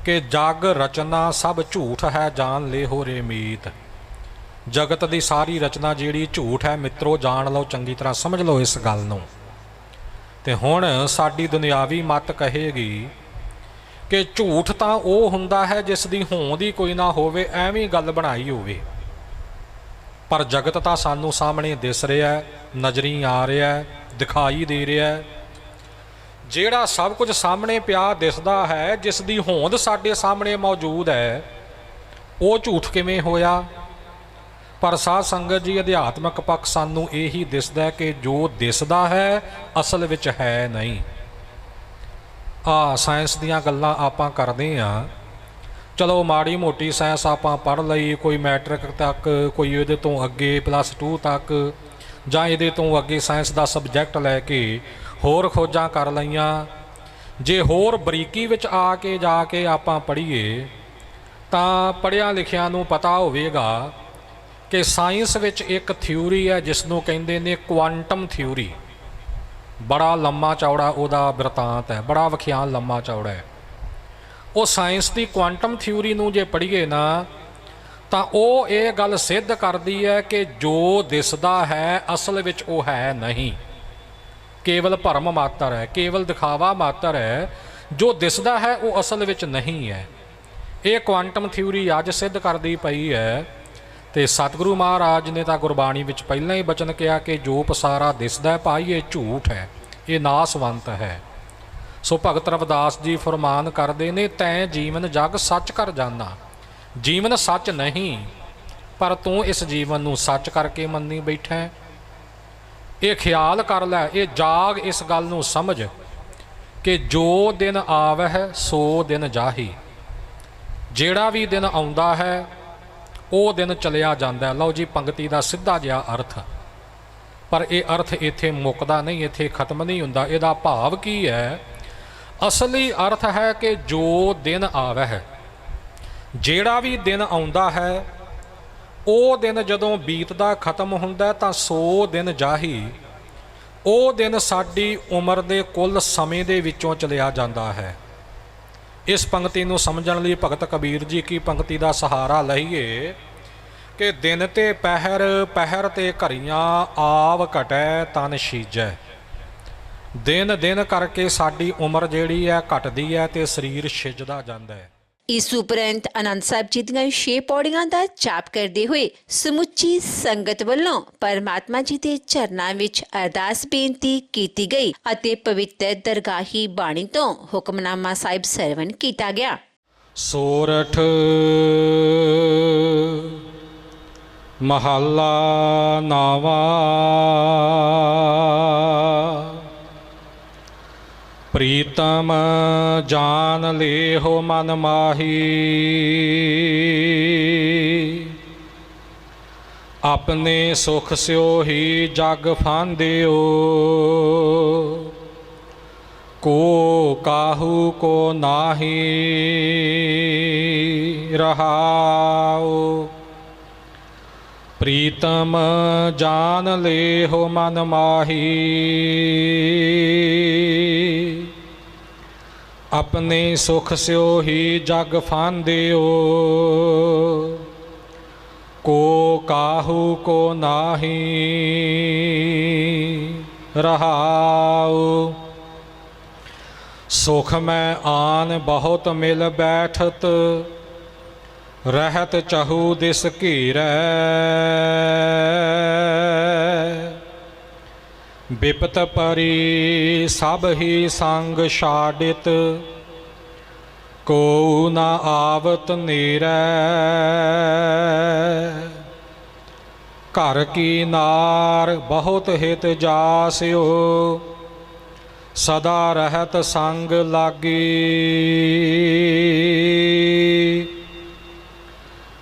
ਕਿ ਜਗ ਰਚਨਾ ਸਭ ਝੂਠ ਹੈ ਜਾਣ ਲੈ ਹੋ ਰੇ ਮੀਤ। ਜਗਤ ਦੀ ਸਾਰੀ ਰਚਨਾ ਜਿਹੜੀ ਝੂਠ ਹੈ ਮਿੱਤਰੋ, ਜਾਣ ਲਓ, ਚੰਗੀ ਤਰ੍ਹਾਂ ਸਮਝ ਲਓ ਇਸ ਗੱਲ ਨੂੰ। ਤੇ ਹੁਣ ਸਾਡੀ ਦੁਨਿਆਵੀ ਮੱਤ ਕਹੇਗੀ ਕਿ ਝੂਠ ਤਾਂ ਉਹ ਹੁੰਦਾ ਹੈ ਜਿਸ ਦੀ ਹੋਂਦ ਹੀ ਕੋਈ ਨਾ ਹੋਵੇ, ਐਵੇਂ ਗੱਲ ਬਣਾਈ ਹੋਵੇ। ਪਰ ਜਗਤ ਤਾਂ ਸਾਨੂੰ ਸਾਹਮਣੇ ਦਿਸ ਰਿਹਾ, ਨਜ਼ਰੀ ਆ ਰਿਹਾ, ਦਿਖਾਈ ਦੇ ਰਿਹਾ। ਜਿਹੜਾ ਸਭ ਕੁਝ ਸਾਹਮਣੇ ਪਿਆ ਦਿਸਦਾ ਹੈ, ਜਿਸ ਦੀ ਹੋਂਦ ਸਾਡੇ ਸਾਹਮਣੇ ਮੌਜੂਦ ਹੈ, ਉਹ ਝੂਠ ਕਿਵੇਂ ਹੋਇਆ? ਪਰ ਸਾਧ ਸੰਗਤ ਜੀ, ਅਧਿਆਤਮਕ ਪੱਖ ਸਾਨੂੰ ਇਹੀ ਦਿਸਦਾ ਕਿ ਜੋ ਦਿਸਦਾ ਹੈ ਅਸਲ ਵਿੱਚ ਹੈ ਨਹੀਂ। ਸਾਇੰਸ ਦੀਆਂ ਗੱਲਾਂ ਆਪਾਂ ਕਰਦੇ ਹਾਂ, ਚਲੋ ਮਾੜੀ ਮੋਟੀ ਸਾਇੰਸ ਆਪਾਂ ਪੜ੍ਹ ਲਈ, ਕੋਈ ਮੈਟ੍ਰਿਕ ਤੱਕ, ਕੋਈ ਇਹਦੇ ਤੋਂ ਅੱਗੇ +2 ਤੱਕ, ਜਾਂ ਇਹਦੇ ਤੋਂ ਅੱਗੇ ਸਾਇੰਸ ਦਾ ਸਬਜੈਕਟ ਲੈ ਕੇ ਹੋਰ ਖੋਜਾਂ ਕਰ ਲਈਆਂ। ਜੇ ਹੋਰ ਬਰੀਕੀ ਵਿੱਚ ਆ ਕੇ ਜਾ ਕੇ ਆਪਾਂ ਪੜ੍ਹੀਏ ਤਾਂ ਪੜ੍ਹਿਆ ਲਿਖਿਆ ਨੂੰ ਪਤਾ ਹੋਵੇਗਾ ਕਿ ਸਾਇੰਸ ਵਿੱਚ ਇੱਕ ਥਿਊਰੀ ਹੈ ਜਿਸ ਨੂੰ ਕਹਿੰਦੇ ਨੇ ਕੁਆਂਟਮ ਥਿਊਰੀ। ਬੜਾ ਲੰਮਾ ਚੌੜਾ ਉਹਦਾ ਬਿਰਤਾਂਤ ਹੈ, ਬੜਾ ਵਿਖਿਆਨ ਲੰਮਾ ਚੌੜਾ ਹੈ। ਉਹ ਸਾਇੰਸ ਦੀ ਕੁਆਂਟਮ ਥਿਊਰੀ ਨੂੰ ਜੇ ਪੜ੍ਹੀਏ ਨਾ ਤਾਂ ਉਹ ਇਹ ਗੱਲ ਸਿੱਧ ਕਰਦੀ ਹੈ ਕਿ ਜੋ ਦਿਸਦਾ ਹੈ ਅਸਲ ਵਿੱਚ ਉਹ ਹੈ ਨਹੀਂ, ਕੇਵਲ ਭਰਮ ਮਾਤਰ ਹੈ, ਕੇਵਲ ਦਿਖਾਵਾ ਮਾਤਰ ਹੈ। ਜੋ ਦਿਸਦਾ ਹੈ ਉਹ ਅਸਲ ਵਿੱਚ ਨਹੀਂ ਹੈ। ਇਹ ਕੁਆਂਟਮ ਥਿਊਰੀ ਅੱਜ ਸਿੱਧ ਕਰਦੀ ਪਈ ਹੈ। ਤੇ ਸਤਿਗੁਰੂ ਮਹਾਰਾਜ ਨੇ ਤਾਂ ਗੁਰਬਾਣੀ ਵਿੱਚ ਪਹਿਲਾਂ ਹੀ ਬਚਨ ਕਿਹਾ ਕਿ ਜੋ ਪਸਾਰਾ ਦਿਸਦਾ ਭਾਈ ਇਹ ਝੂਠ ਹੈ, ਇਹ ਨਾਸਵੰਤ ਹੈ। ਸੋ ਭਗਤ ਰਵਿਦਾਸ ਜੀ ਫਰਮਾਨ ਕਰਦੇ ਨੇ, ਤੈਂ ਜੀਵਨ ਜਗ ਸੱਚ ਕਰ ਜਾਨਾ। ਜੀਵਨ ਸੱਚ ਨਹੀਂ, ਪਰ ਤੂੰ ਇਸ ਜੀਵਨ ਨੂੰ ਸੱਚ ਕਰਕੇ ਮੰਨੀ ਬੈਠਾ। ਇਹ ਖਿਆਲ ਕਰ ਲੈ, ਇਹ ਜਾਗ ਇਸ ਗੱਲ ਨੂੰ ਸਮਝ ਕਿ ਜੋ ਦਿਨ ਆਵਹਿ ਸੋ ਦਿਨ ਜਾਹੀ। ਜਿਹੜਾ ਵੀ ਦਿਨ ਆਉਂਦਾ ਹੈ ਉਹ ਦਿਨ ਚਲਿਆ ਜਾਂਦਾ। ਲਓ ਜੀ, ਪੰਕਤੀ ਦਾ ਸਿੱਧਾ ਜਿਹਾ ਅਰਥ। ਪਰ ਇਹ ਅਰਥ ਇੱਥੇ ਮੁੱਕਦਾ ਨਹੀਂ, ਇੱਥੇ ਖਤਮ ਨਹੀਂ ਹੁੰਦਾ। ਇਹਦਾ ਭਾਵ ਕੀ ਹੈ? ਅਸਲੀ ਅਰਥ ਹੈ ਕਿ ਜੋ ਦਿਨ ਆਵਹਿ, ਜਿਹੜਾ ਵੀ ਦਿਨ ਆਉਂਦਾ ਹੈ ਉਹ ਦਿਨ ਜਦੋਂ ਬੀਤਦਾ ਖਤਮ ਹੁੰਦਾ ਤਾਂ ਸੋ ਦਿਨ ਜਾਹੀ। ਉਹ ਦਿਨ ਸਾਡੀ ਉਮਰ ਦੇ ਕੁੱਲ ਸਮੇਂ ਦੇ ਵਿੱਚੋਂ ਚਲਿਆ ਜਾਂਦਾ ਹੈ। ਇਸ ਪੰਕਤੀ ਨੂੰ ਸਮਝਣ ਲਈ ਭਗਤ ਕਬੀਰ ਜੀ ਕੀ ਪੰਕਤੀ ਦਾ ਸਹਾਰਾ ਲਈਏ ਕਿ ਦਿਨ ਤੇ ਪਹਿਰ, ਪਹਿਰ ਤੇ ਘਰੀਆਂ, ਆਵ ਘਟੈ ਤਨ ਸੀਜੈ। ਦਿਨ ਦਿਨ ਕਰਕੇ ਸਾਡੀ ਉਮਰ ਜਿਹੜੀ ਹੈ ਘਟਦੀ ਹੈ ਤੇ ਸਰੀਰ ਛਿਜਦਾ ਜਾਂਦਾ ਹੈ। ਇਸ ਉਪਰੰਤ ਆਨੰਦ ਸਾਹਿਬ ਜੀ ਦੀਆਂ 6 ਪੌੜੀਆਂ ਦਾ ਜਾਪ ਕਰਦੇ ਹੋਏ ਸਮੁੱਚੀ ਸੰਗਤ ਵੱਲੋਂ ਪਰਮਾਤਮਾ ਜੀ ਦੇ ਚਰਨਾਂ ਵਿੱਚ ਅਰਦਾਸ ਬੇਨਤੀ ਕੀਤੀ ਗਈ ਅਤੇ ਪਵਿੱਤਰ ਦਰਗਾਹੀ ਬਾਣੀ ਤੋਂ ਹੁਕਮਨਾਮਾ ਸਾਹਿਬ ਸਰਵਣ ਕੀਤਾ ਗਿਆ। ਸੋਰਠ ਮਹੱਲਾ ਨਾਵਾਂ। ਪ੍ਰੀਤਮ ਜਾਨ ਲੇਹੋ ਮਨ ਮਾਹੀ, ਆਪਣੇ ਸੁਖ ਸਿਓ ਹੀ ਜਗ ਫਾਂਦਿਓ। को काहू को नाही रहाओ। प्रीतम जान ले हो मन माही, अपने सुख स्यो ही जग फांदियो। को काहू को नाही रहाओ। सुख में आन बहुत मिल बैठत, रहत चहु दिस घीरै। बिपत परी सब ही संग छाडित, को न आवत नीरै। घर की नार बहुत हित जास्यो, सदा रहत संग लागी।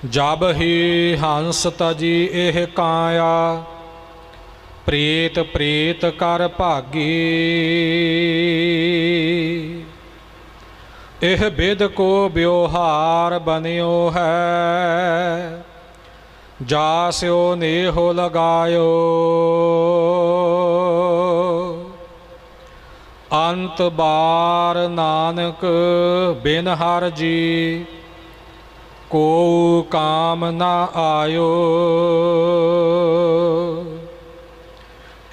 जब ही हंस तजी एह काया, प्रीत प्रीत कर भागी। एह बिद को ब्योहार बनियो है, जास्यो नेहो लगायो। अंत बार नानक बिन हर जी, को काम ना आयो।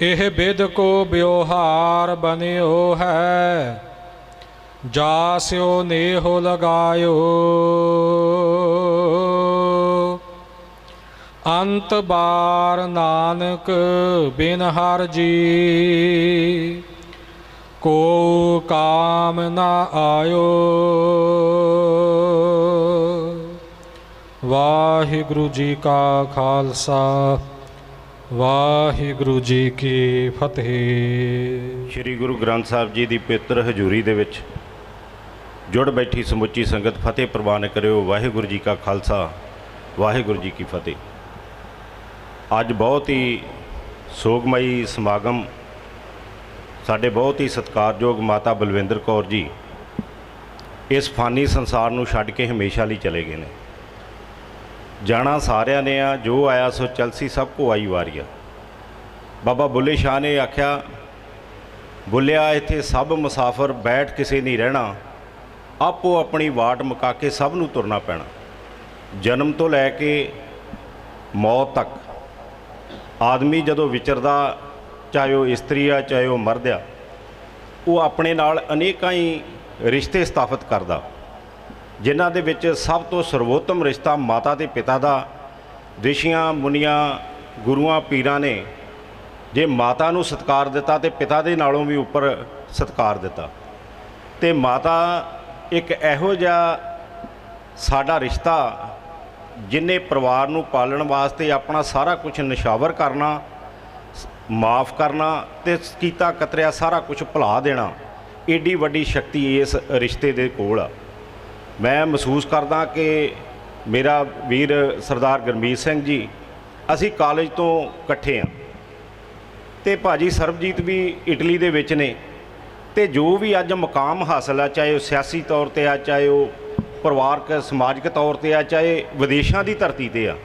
एह बिद को ब्योहार बनियो है, जास्यो नेहो लगायो। अंत बार नानक बिन हर जी, को काम ना आयो। वाहिगुरु जी का खालसा, ਵਾਹਿਗੁਰੂ ਜੀ ਕੀ ਫਤਿਹ। ਸ਼੍ਰੀ ਗੁਰੂ ਗ੍ਰੰਥ ਸਾਹਿਬ ਜੀ ਦੀ ਪਵਿੱਤਰ ਹਜ਼ੂਰੀ ਦੇ ਵਿੱਚ ਜੁੜ ਬੈਠੀ ਸਮੁੱਚੀ ਸੰਗਤ ਫਤਿਹ ਪ੍ਰਵਾਨ ਕਰਿਓ। ਵਾਹਿਗੁਰੂ ਜੀ ਕਾ ਖਾਲਸਾ, ਵਾਹਿਗੁਰੂ ਜੀ ਕੀ ਫਤਿਹ। ਅੱਜ ਬਹੁਤ ਹੀ ਸੋਗਮਈ ਸਮਾਗਮ, ਸਾਡੇ ਬਹੁਤ ਹੀ ਸਤਿਕਾਰਯੋਗ ਮਾਤਾ ਬਲਵਿੰਦਰ ਕੌਰ ਜੀ ਇਸ ਫਾਨੀ ਸੰਸਾਰ ਨੂੰ ਛੱਡ ਕੇ ਹਮੇਸ਼ਾ ਲਈ ਚਲੇ ਗਏ ਨੇ। ਜਾਣਾ ਸਾਰਿਆਂ ਨੇ ਆ, ਜੋ ਆਇਆ ਸੋ ਚਲਸੀ ਸਭ ਕੋ ਆਈ ਵਾਰੀਆ। ਬਾਬਾ ਬੁੱਲੇ ਸ਼ਾਹ ਨੇ ਆਖਿਆ, ਬੁੱਲਿਆ ਇੱਥੇ ਸਭ ਮੁਸਾਫਰ ਬੈਠ ਕਿਸੇ ਨਹੀਂ ਰਹਿਣਾ, ਆਪੋ ਆਪਣੀ ਵਾਟ ਮੁਕਾ ਕੇ ਸਭ ਨੂੰ ਤੁਰਨਾ ਪੈਣਾ। ਜਨਮ ਤੋਂ ਲੈ ਕੇ ਮੌਤ ਤੱਕ ਆਦਮੀ ਜਦੋਂ ਵਿਚਰਦਾ, ਚਾਹੇ ਉਹ ਇਸਤਰੀ ਆ ਚਾਹੇ ਉਹ ਮਰਦ ਆ, ਉਹ ਆਪਣੇ ਨਾਲ ਅਨੇਕਾਂ ਹੀ ਰਿਸ਼ਤੇ ਸਥਾਪਿਤ ਕਰਦਾ, ਜਿਨ੍ਹਾਂ ਦੇ ਵਿੱਚ ਸਭ ਤੋਂ ਸਰਵੋਤਮ ਰਿਸ਼ਤਾ ਮਾਤਾ ਤੇ ਪਿਤਾ ਦਾ। ਰਿਸ਼ੀਆਂ ਮੁਨੀਆਂ ਗੁਰੂਆਂ ਪੀਰਾਂ ਨੇ ਜੇ ਮਾਤਾ ਨੂੰ ਸਤਿਕਾਰ ਦਿੱਤਾ ਤੇ ਪਿਤਾ ਦੇ ਨਾਲੋਂ ਵੀ ਉੱਪਰ ਸਤਿਕਾਰ ਦਿੱਤਾ। ਤੇ ਮਾਤਾ ਇੱਕ ਇਹੋ ਜਿਹਾ ਸਾਡਾ ਰਿਸ਼ਤਾ, ਜਿਨੇ ਪਰਿਵਾਰ ਨੂੰ ਪਾਲਣ ਵਾਸਤੇ ਆਪਣਾ ਸਾਰਾ ਕੁਝ ਨਿਸ਼ਾਵਰ ਕਰਨਾ, ਮਾਫ ਕਰਨਾ ਤੇ ਕੀਤਾ ਕਤਰਿਆ ਸਾਰਾ ਕੁਝ ਭੁਲਾ ਦੇਣਾ। ਏਡੀ ਵੱਡੀ ਸ਼ਕਤੀ ਇਸ ਰਿਸ਼ਤੇ ਦੇ ਕੋਲ ਆ। ਮੈਂ ਮਹਿਸੂਸ ਕਰਦਾ ਕਿ ਮੇਰਾ ਵੀਰ ਸਰਦਾਰ ਗੁਰਮੀਤ ਸਿੰਘ ਜੀ, ਅਸੀਂ ਕਾਲਜ ਤੋਂ ਇਕੱਠੇ ਹਾਂ ਤੇ ਭਾਜੀ ਸਰਬਜੀਤ ਵੀ ਇਟਲੀ ਦੇ ਵਿੱਚ ਨੇ। ਤੇ ਜੋ ਵੀ ਅੱਜ ਮੁਕਾਮ ਹਾਸਲ ਆ, ਚਾਹੇ ਉਹ ਸਿਆਸੀ ਤੌਰ ਤੇ ਆ, ਚਾਹੇ ਉਹ ਪਰਿਵਾਰਕ ਸਮਾਜਿਕ ਤੌਰ ਤੇ ਆ, ਚਾਹੇ ਵਿਦੇਸ਼ਾਂ ਦੀ ਧਰਤੀ ਤੇ ਆ,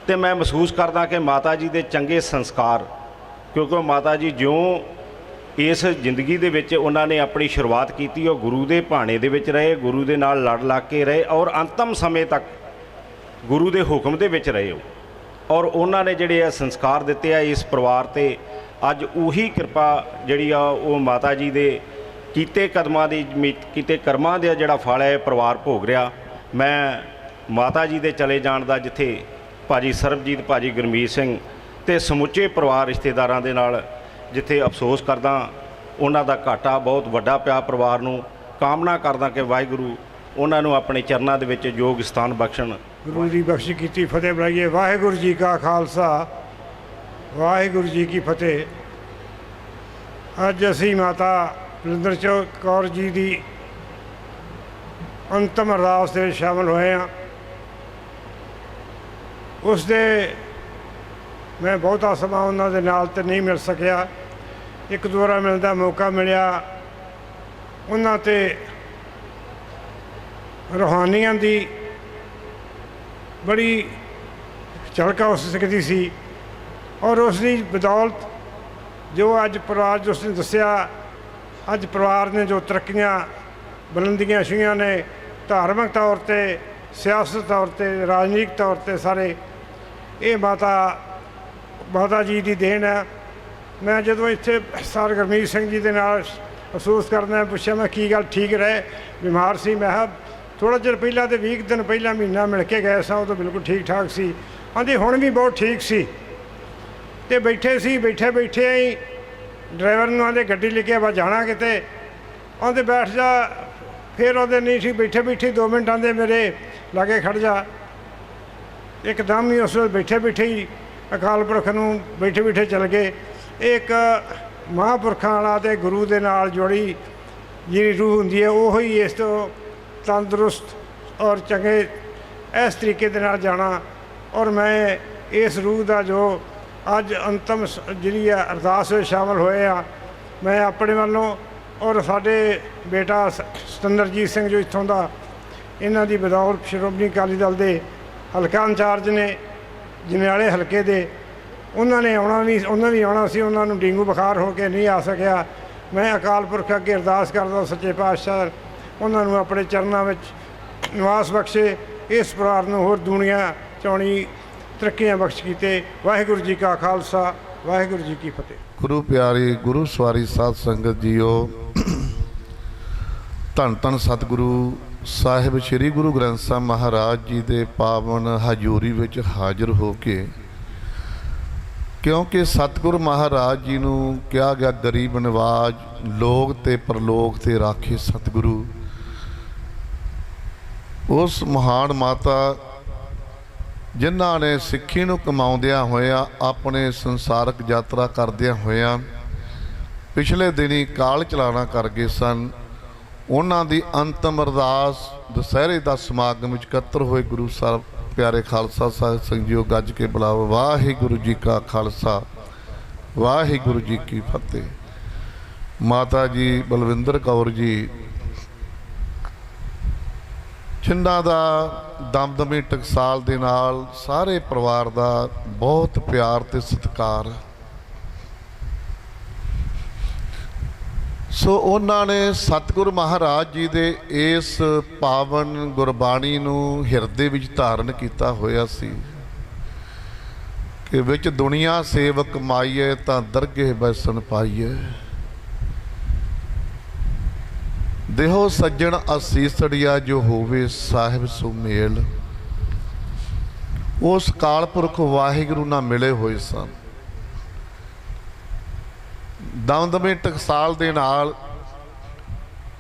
ਤੇ ਮੈਂ ਮਹਿਸੂਸ ਕਰਦਾ ਕਿ ਮਾਤਾ ਜੀ ਦੇ ਚੰਗੇ ਸੰਸਕਾਰ, ਕਿਉਂਕਿ ਮਾਤਾ ਜੀ ਜਿਉਂ ਇਸ ਜ਼ਿੰਦਗੀ ਦੇ ਵਿੱਚ ਉਹਨਾਂ ਨੇ ਆਪਣੀ ਸ਼ੁਰੂਆਤ ਕੀਤੀ, ਉਹ ਗੁਰੂ ਦੇ ਭਾਣੇ ਦੇ ਵਿੱਚ ਰਹੇ, ਗੁਰੂ ਦੇ ਨਾਲ ਲੜ ਲੱਗ ਕੇ ਰਹੇ ਔਰ ਅੰਤਮ ਸਮੇਂ ਤੱਕ ਗੁਰੂ ਦੇ ਹੁਕਮ ਦੇ ਵਿੱਚ ਰਹੇ ਉਹ। ਔਰ ਉਹਨਾਂ ਨੇ ਜਿਹੜੇ ਆ ਸੰਸਕਾਰ ਦਿੱਤੇ ਆ ਇਸ ਪਰਿਵਾਰ 'ਤੇ, ਅੱਜ ਉਹੀ ਕਿਰਪਾ ਜਿਹੜੀ ਆ ਉਹ ਮਾਤਾ ਜੀ ਦੇ ਕੀਤੇ ਕਦਮਾਂ ਦੀ, ਕੀਤੇ ਕਰਮਾਂ ਦਾ ਜਿਹੜਾ ਫਲ ਹੈ ਪਰਿਵਾਰ ਭੋਗ ਰਿਹਾ। ਮੈਂ ਮਾਤਾ ਜੀ ਦੇ ਚਲੇ ਜਾਣ ਦਾ, ਜਿੱਥੇ ਭਾਜੀ ਸਰਬਜੀਤ, ਭਾਜੀ ਗੁਰਮੀਤ ਸਿੰਘ ਅਤੇ ਸਮੁੱਚੇ ਪਰਿਵਾਰ ਰਿਸ਼ਤੇਦਾਰਾਂ ਦੇ ਨਾਲ ਜਿੱਥੇ ਅਫਸੋਸ ਕਰਦਾ, ਉਹਨਾਂ ਦਾ ਘਾਟਾ ਬਹੁਤ ਵੱਡਾ ਪਿਆ ਪਰਿਵਾਰ ਨੂੰ। ਕਾਮਨਾ ਕਰਦਾ ਕਿ ਵਾਹਿਗੁਰੂ ਉਹਨਾਂ ਨੂੰ ਆਪਣੇ ਚਰਨਾਂ ਦੇ ਵਿੱਚ ਯੋਗ ਸਥਾਨ ਬਖਸ਼ਣ। ਗੁਰੂ ਦੀ ਬਖਸ਼ੀ ਕੀਤੀ ਫਤਿਹ ਬੁਲਾਈਏ। ਵਾਹਿਗੁਰੂ ਜੀ ਕਾ ਖਾਲਸਾ, ਵਾਹਿਗੁਰੂ ਜੀ ਕੀ ਫਤਿਹ। ਅੱਜ ਅਸੀਂ ਮਾਤਾ ਬਲਵਿੰਦਰ ਕੌਰ ਜੀ ਦੀ ਅੰਤਮ ਅਰਦਾਸ ਦੇ ਸ਼ਾਮਲ ਹੋਏ ਹਾਂ। ਉਸ ਦੇ ਮੈਂ ਬਹੁਤਾ ਸਮਾਂ ਉਹਨਾਂ ਦੇ ਨਾਲ ਤਾਂ ਨਹੀਂ ਮਿਲ ਸਕਿਆ, ਇੱਕ ਦੋ ਵਾਰ ਮਿਲਣ ਦਾ ਮੌਕਾ ਮਿਲਿਆ ਉਹਨਾਂ 'ਤੇ ਰੂਹਾਨੀਆਂ ਦੀ ਬੜੀ ਝਲਕ ਹੋ ਸਕਦੀ ਸੀ ਔਰ ਉਸ ਦੀ ਬਦੌਲਤ ਜੋ ਅੱਜ ਪਰਿਵਾਰ ਜੋ ਉਸਨੇ ਦੱਸਿਆ, ਅੱਜ ਪਰਿਵਾਰ ਨੇ ਜੋ ਤਰੱਕੀਆਂ ਬੁਲੰਦੀਆਂ ਛੂਹੀਆਂ ਨੇ ਧਾਰਮਿਕ ਤੌਰ 'ਤੇ, ਸਿਆਸਤ ਤੌਰ 'ਤੇ, ਰਾਜਨੀਤਿਕ ਤੌਰ 'ਤੇ ਸਾਰੇ, ਇਹ ਮਾਤਾ ਜੀ ਦੀ ਦੇਣ ਹੈ। ਮੈਂ ਜਦੋਂ ਇੱਥੇ ਸਰ ਗੁਰਮੀਤ ਸਿੰਘ ਜੀ ਦੇ ਨਾਲ ਮਹਿਸੂਸ ਕਰਦਾ, ਪੁੱਛਿਆ ਮੈਂ ਕੀ ਗੱਲ ਠੀਕ ਰਹੇ? ਬਿਮਾਰ ਸੀ। ਮੈਂ ਕਿਹਾ ਥੋੜ੍ਹਾ ਚਿਰ ਪਹਿਲਾਂ ਤੇ 20 ਦਿਨ ਪਹਿਲਾਂ ਮਹੀਨਾ ਮਿਲ ਕੇ ਗਏ ਸਾਂ, ਉਦੋਂ ਬਿਲਕੁਲ ਠੀਕ ਠਾਕ ਸੀ। ਹਾਂਜੀ ਹੁਣ ਵੀ ਬਹੁਤ ਠੀਕ ਸੀ। ਅਤੇ ਬੈਠੇ ਸੀ, ਬੈਠੇ ਹੀ ਡਰਾਈਵਰ ਨੂੰ ਆਂਦੇ ਗੱਡੀ ਲੈ ਕੇ ਆਪਾਂ ਜਾਣਾ ਕਿਤੇ, ਆਂਦੇ ਬੈਠ ਜਾ। ਫਿਰ ਉਹਦੇ ਨਹੀਂ ਸੀ, ਬੈਠੇ 2 ਮਿੰਟ ਆਂਦੇ ਮੇਰੇ ਲਾਗੇ ਖੜ੍ਹ ਜਾ। ਇੱਕਦਮ ਹੀ ਉਸ ਵੇਲੇ ਬੈਠੇ ਹੀ ਅਕਾਲ ਪੁਰਖ ਨੂੰ ਬੈਠੇ ਚਲ ਗਏ। ਇੱਕ ਮਹਾਂਪੁਰਖਾਂ ਵਾਲਾ ਅਤੇ ਗੁਰੂ ਦੇ ਨਾਲ ਜੁੜੀ ਜਿਹੜੀ ਰੂਹ ਹੁੰਦੀ ਹੈ, ਉਹ ਹੀ ਇਸ ਤੋਂ ਤੰਦਰੁਸਤ ਔਰ ਚੰਗੇ ਇਸ ਤਰੀਕੇ ਦੇ ਨਾਲ ਜਾਣਾ। ਔਰ ਮੈਂ ਇਸ ਰੂਹ ਦਾ ਜੋ ਅੱਜ ਅੰਤਮ ਜਿਹੜੀ ਆ ਅਰਦਾਸ ਵਿੱਚ ਸ਼ਾਮਲ ਹੋਏ ਆ, ਮੈਂ ਆਪਣੇ ਵੱਲੋਂ ਔਰ ਸਾਡੇ ਬੇਟਾ ਸਤਿੰਦਰਜੀਤ ਸਿੰਘ ਜੋ ਇੱਥੋਂ ਦਾ, ਇਹਨਾਂ ਦੀ ਬਦੌਲਤ ਸ਼੍ਰੋਮਣੀ ਅਕਾਲੀ ਦਲ ਦੇ ਹਲਕਾ ਇੰਚਾਰਜ ਨੇ ਜਨਿਆਲੇ ਹਲਕੇ ਦੇ, ਉਹਨਾਂ ਨੇ ਆਉਣਾ ਸੀ, ਉਹਨਾਂ ਨੂੰ ਡੇਂਗੂ ਬੁਖਾਰ ਹੋ ਕੇ ਨਹੀਂ ਆ ਸਕਿਆ। ਮੈਂ ਅਕਾਲ ਪੁਰਖ ਅੱਗੇ ਅਰਦਾਸ ਕਰਦਾ ਸੱਚੇ ਪਾਤਸ਼ਾਹ ਉਹਨਾਂ ਨੂੰ ਆਪਣੇ ਚਰਨਾਂ ਵਿੱਚ ਨਿਵਾਸ ਬਖਸ਼ੇ, ਇਸ ਪਰਿਵਾਰ ਨੂੰ ਹੋਰ ਦੁਨੀਆ ਚਾਉਣੀ ਤਰੱਕੀਆਂ ਬਖਸ਼ ਕੀਤੇ। ਵਾਹਿਗੁਰੂ ਜੀ ਕਾ ਖਾਲਸਾ, ਵਾਹਿਗੁਰੂ ਜੀ ਕੀ ਫਤਿਹ। ਗੁਰੂ ਪਿਆਰੀ ਗੁਰੂ ਸਵਾਰੀ ਸਾਧ ਸੰਗਤ ਜੀਓ, ਧੰਨ ਧੰਨ ਸਤਿਗੁਰੂ ਸਾਹਿਬ ਸ੍ਰੀ ਗੁਰੂ ਗ੍ਰੰਥ ਸਾਹਿਬ ਮਹਾਰਾਜ ਜੀ ਦੇ ਪਾਵਨ ਹਜ਼ੂਰੀ ਵਿੱਚ ਹਾਜ਼ਰ ਹੋ ਕੇ, ਕਿਉਂਕਿ ਸਤਿਗੁਰੂ ਮਹਾਰਾਜ ਜੀ ਨੂੰ ਕਿਹਾ ਗਿਆ ਗਰੀਬ ਨਿਵਾਜ, ਲੋਕ ਤੇ ਪਰਲੋਕ ਤੇ ਰਾਖੇ ਸਤਿਗੁਰੂ, ਉਸ ਮਹਾਨ ਮਾਤਾ ਜਿਨ੍ਹਾਂ ਨੇ ਸਿੱਖੀ ਨੂੰ ਕਮਾਉਂਦਿਆਂ ਹੋਇਆਂ, ਆਪਣੇ ਸੰਸਾਰਕ ਯਾਤਰਾ ਕਰਦਿਆਂ ਹੋਇਆਂ ਪਿਛਲੇ ਦਿਨੀ ਕਾਲ ਚਲਾਣਾ ਕਰ ਗਏ ਸਨ, ਉਹਨਾਂ ਦੀ ਅੰਤਮ ਅਰਦਾਸ ਦੁਸਹਿਰੇ ਦਾ ਸਮਾਗਮ ਵਿੱਚ ਇਕੱਤਰ ਹੋਏ ਗੁਰੂ ਸਾਹਿਬ ਪਿਆਰੇ ਖਾਲਸਾ ਸਾਹਿਬ ਸੰਗਿਓ ਗੱਜ ਕੇ ਬੁਲਾਓ। ਵਾਹਿਗੁਰੂ ਜੀ ਕਾ ਖਾਲਸਾ, ਵਾਹਿਗੁਰੂ ਜੀ ਕੀ ਫਤਿਹ। ਮਾਤਾ ਜੀ ਬਲਵਿੰਦਰ ਕੌਰ ਜੀ, ਜਿਨ੍ਹਾਂ ਦਾ ਦਮਦਮੀ ਟਕਸਾਲ ਦੇ ਨਾਲ ਸਾਰੇ ਪਰਿਵਾਰ ਦਾ ਬਹੁਤ ਪਿਆਰ ਤੇ ਸਤਿਕਾਰ, ਸੋ ਉਹਨਾਂ ਨੇ ਸਤਿਗੁਰੂ ਮਹਾਰਾਜ ਜੀ ਦੇ ਇਸ ਪਾਵਨ ਗੁਰਬਾਣੀ ਨੂੰ ਹਿਰਦੇ ਵਿੱਚ ਧਾਰਨ ਕੀਤਾ ਹੋਇਆ ਸੀ ਕਿ ਵਿੱਚ ਦੁਨੀਆ ਸੇਵਕ ਮਾਈਏ ਤਾਂ ਦਰਗਹਿ ਬੈਸਣ ਪਾਈਏ, ਦੇਹੋ ਸੱਜਣ ਅਸੀਸੜੀਆ ਜੋ ਹੋਵੇ ਸਾਹਿਬ ਸੋ ਮੇਲ। ਉਸ ਕਾਲ ਪੁਰਖ ਵਾਹਿਗੁਰੂ ਨਾਲ ਮਿਲੇ ਹੋਏ ਸਨ। ਦਮਦਮੀ ਟਕਸਾਲ ਦੇ ਨਾਲ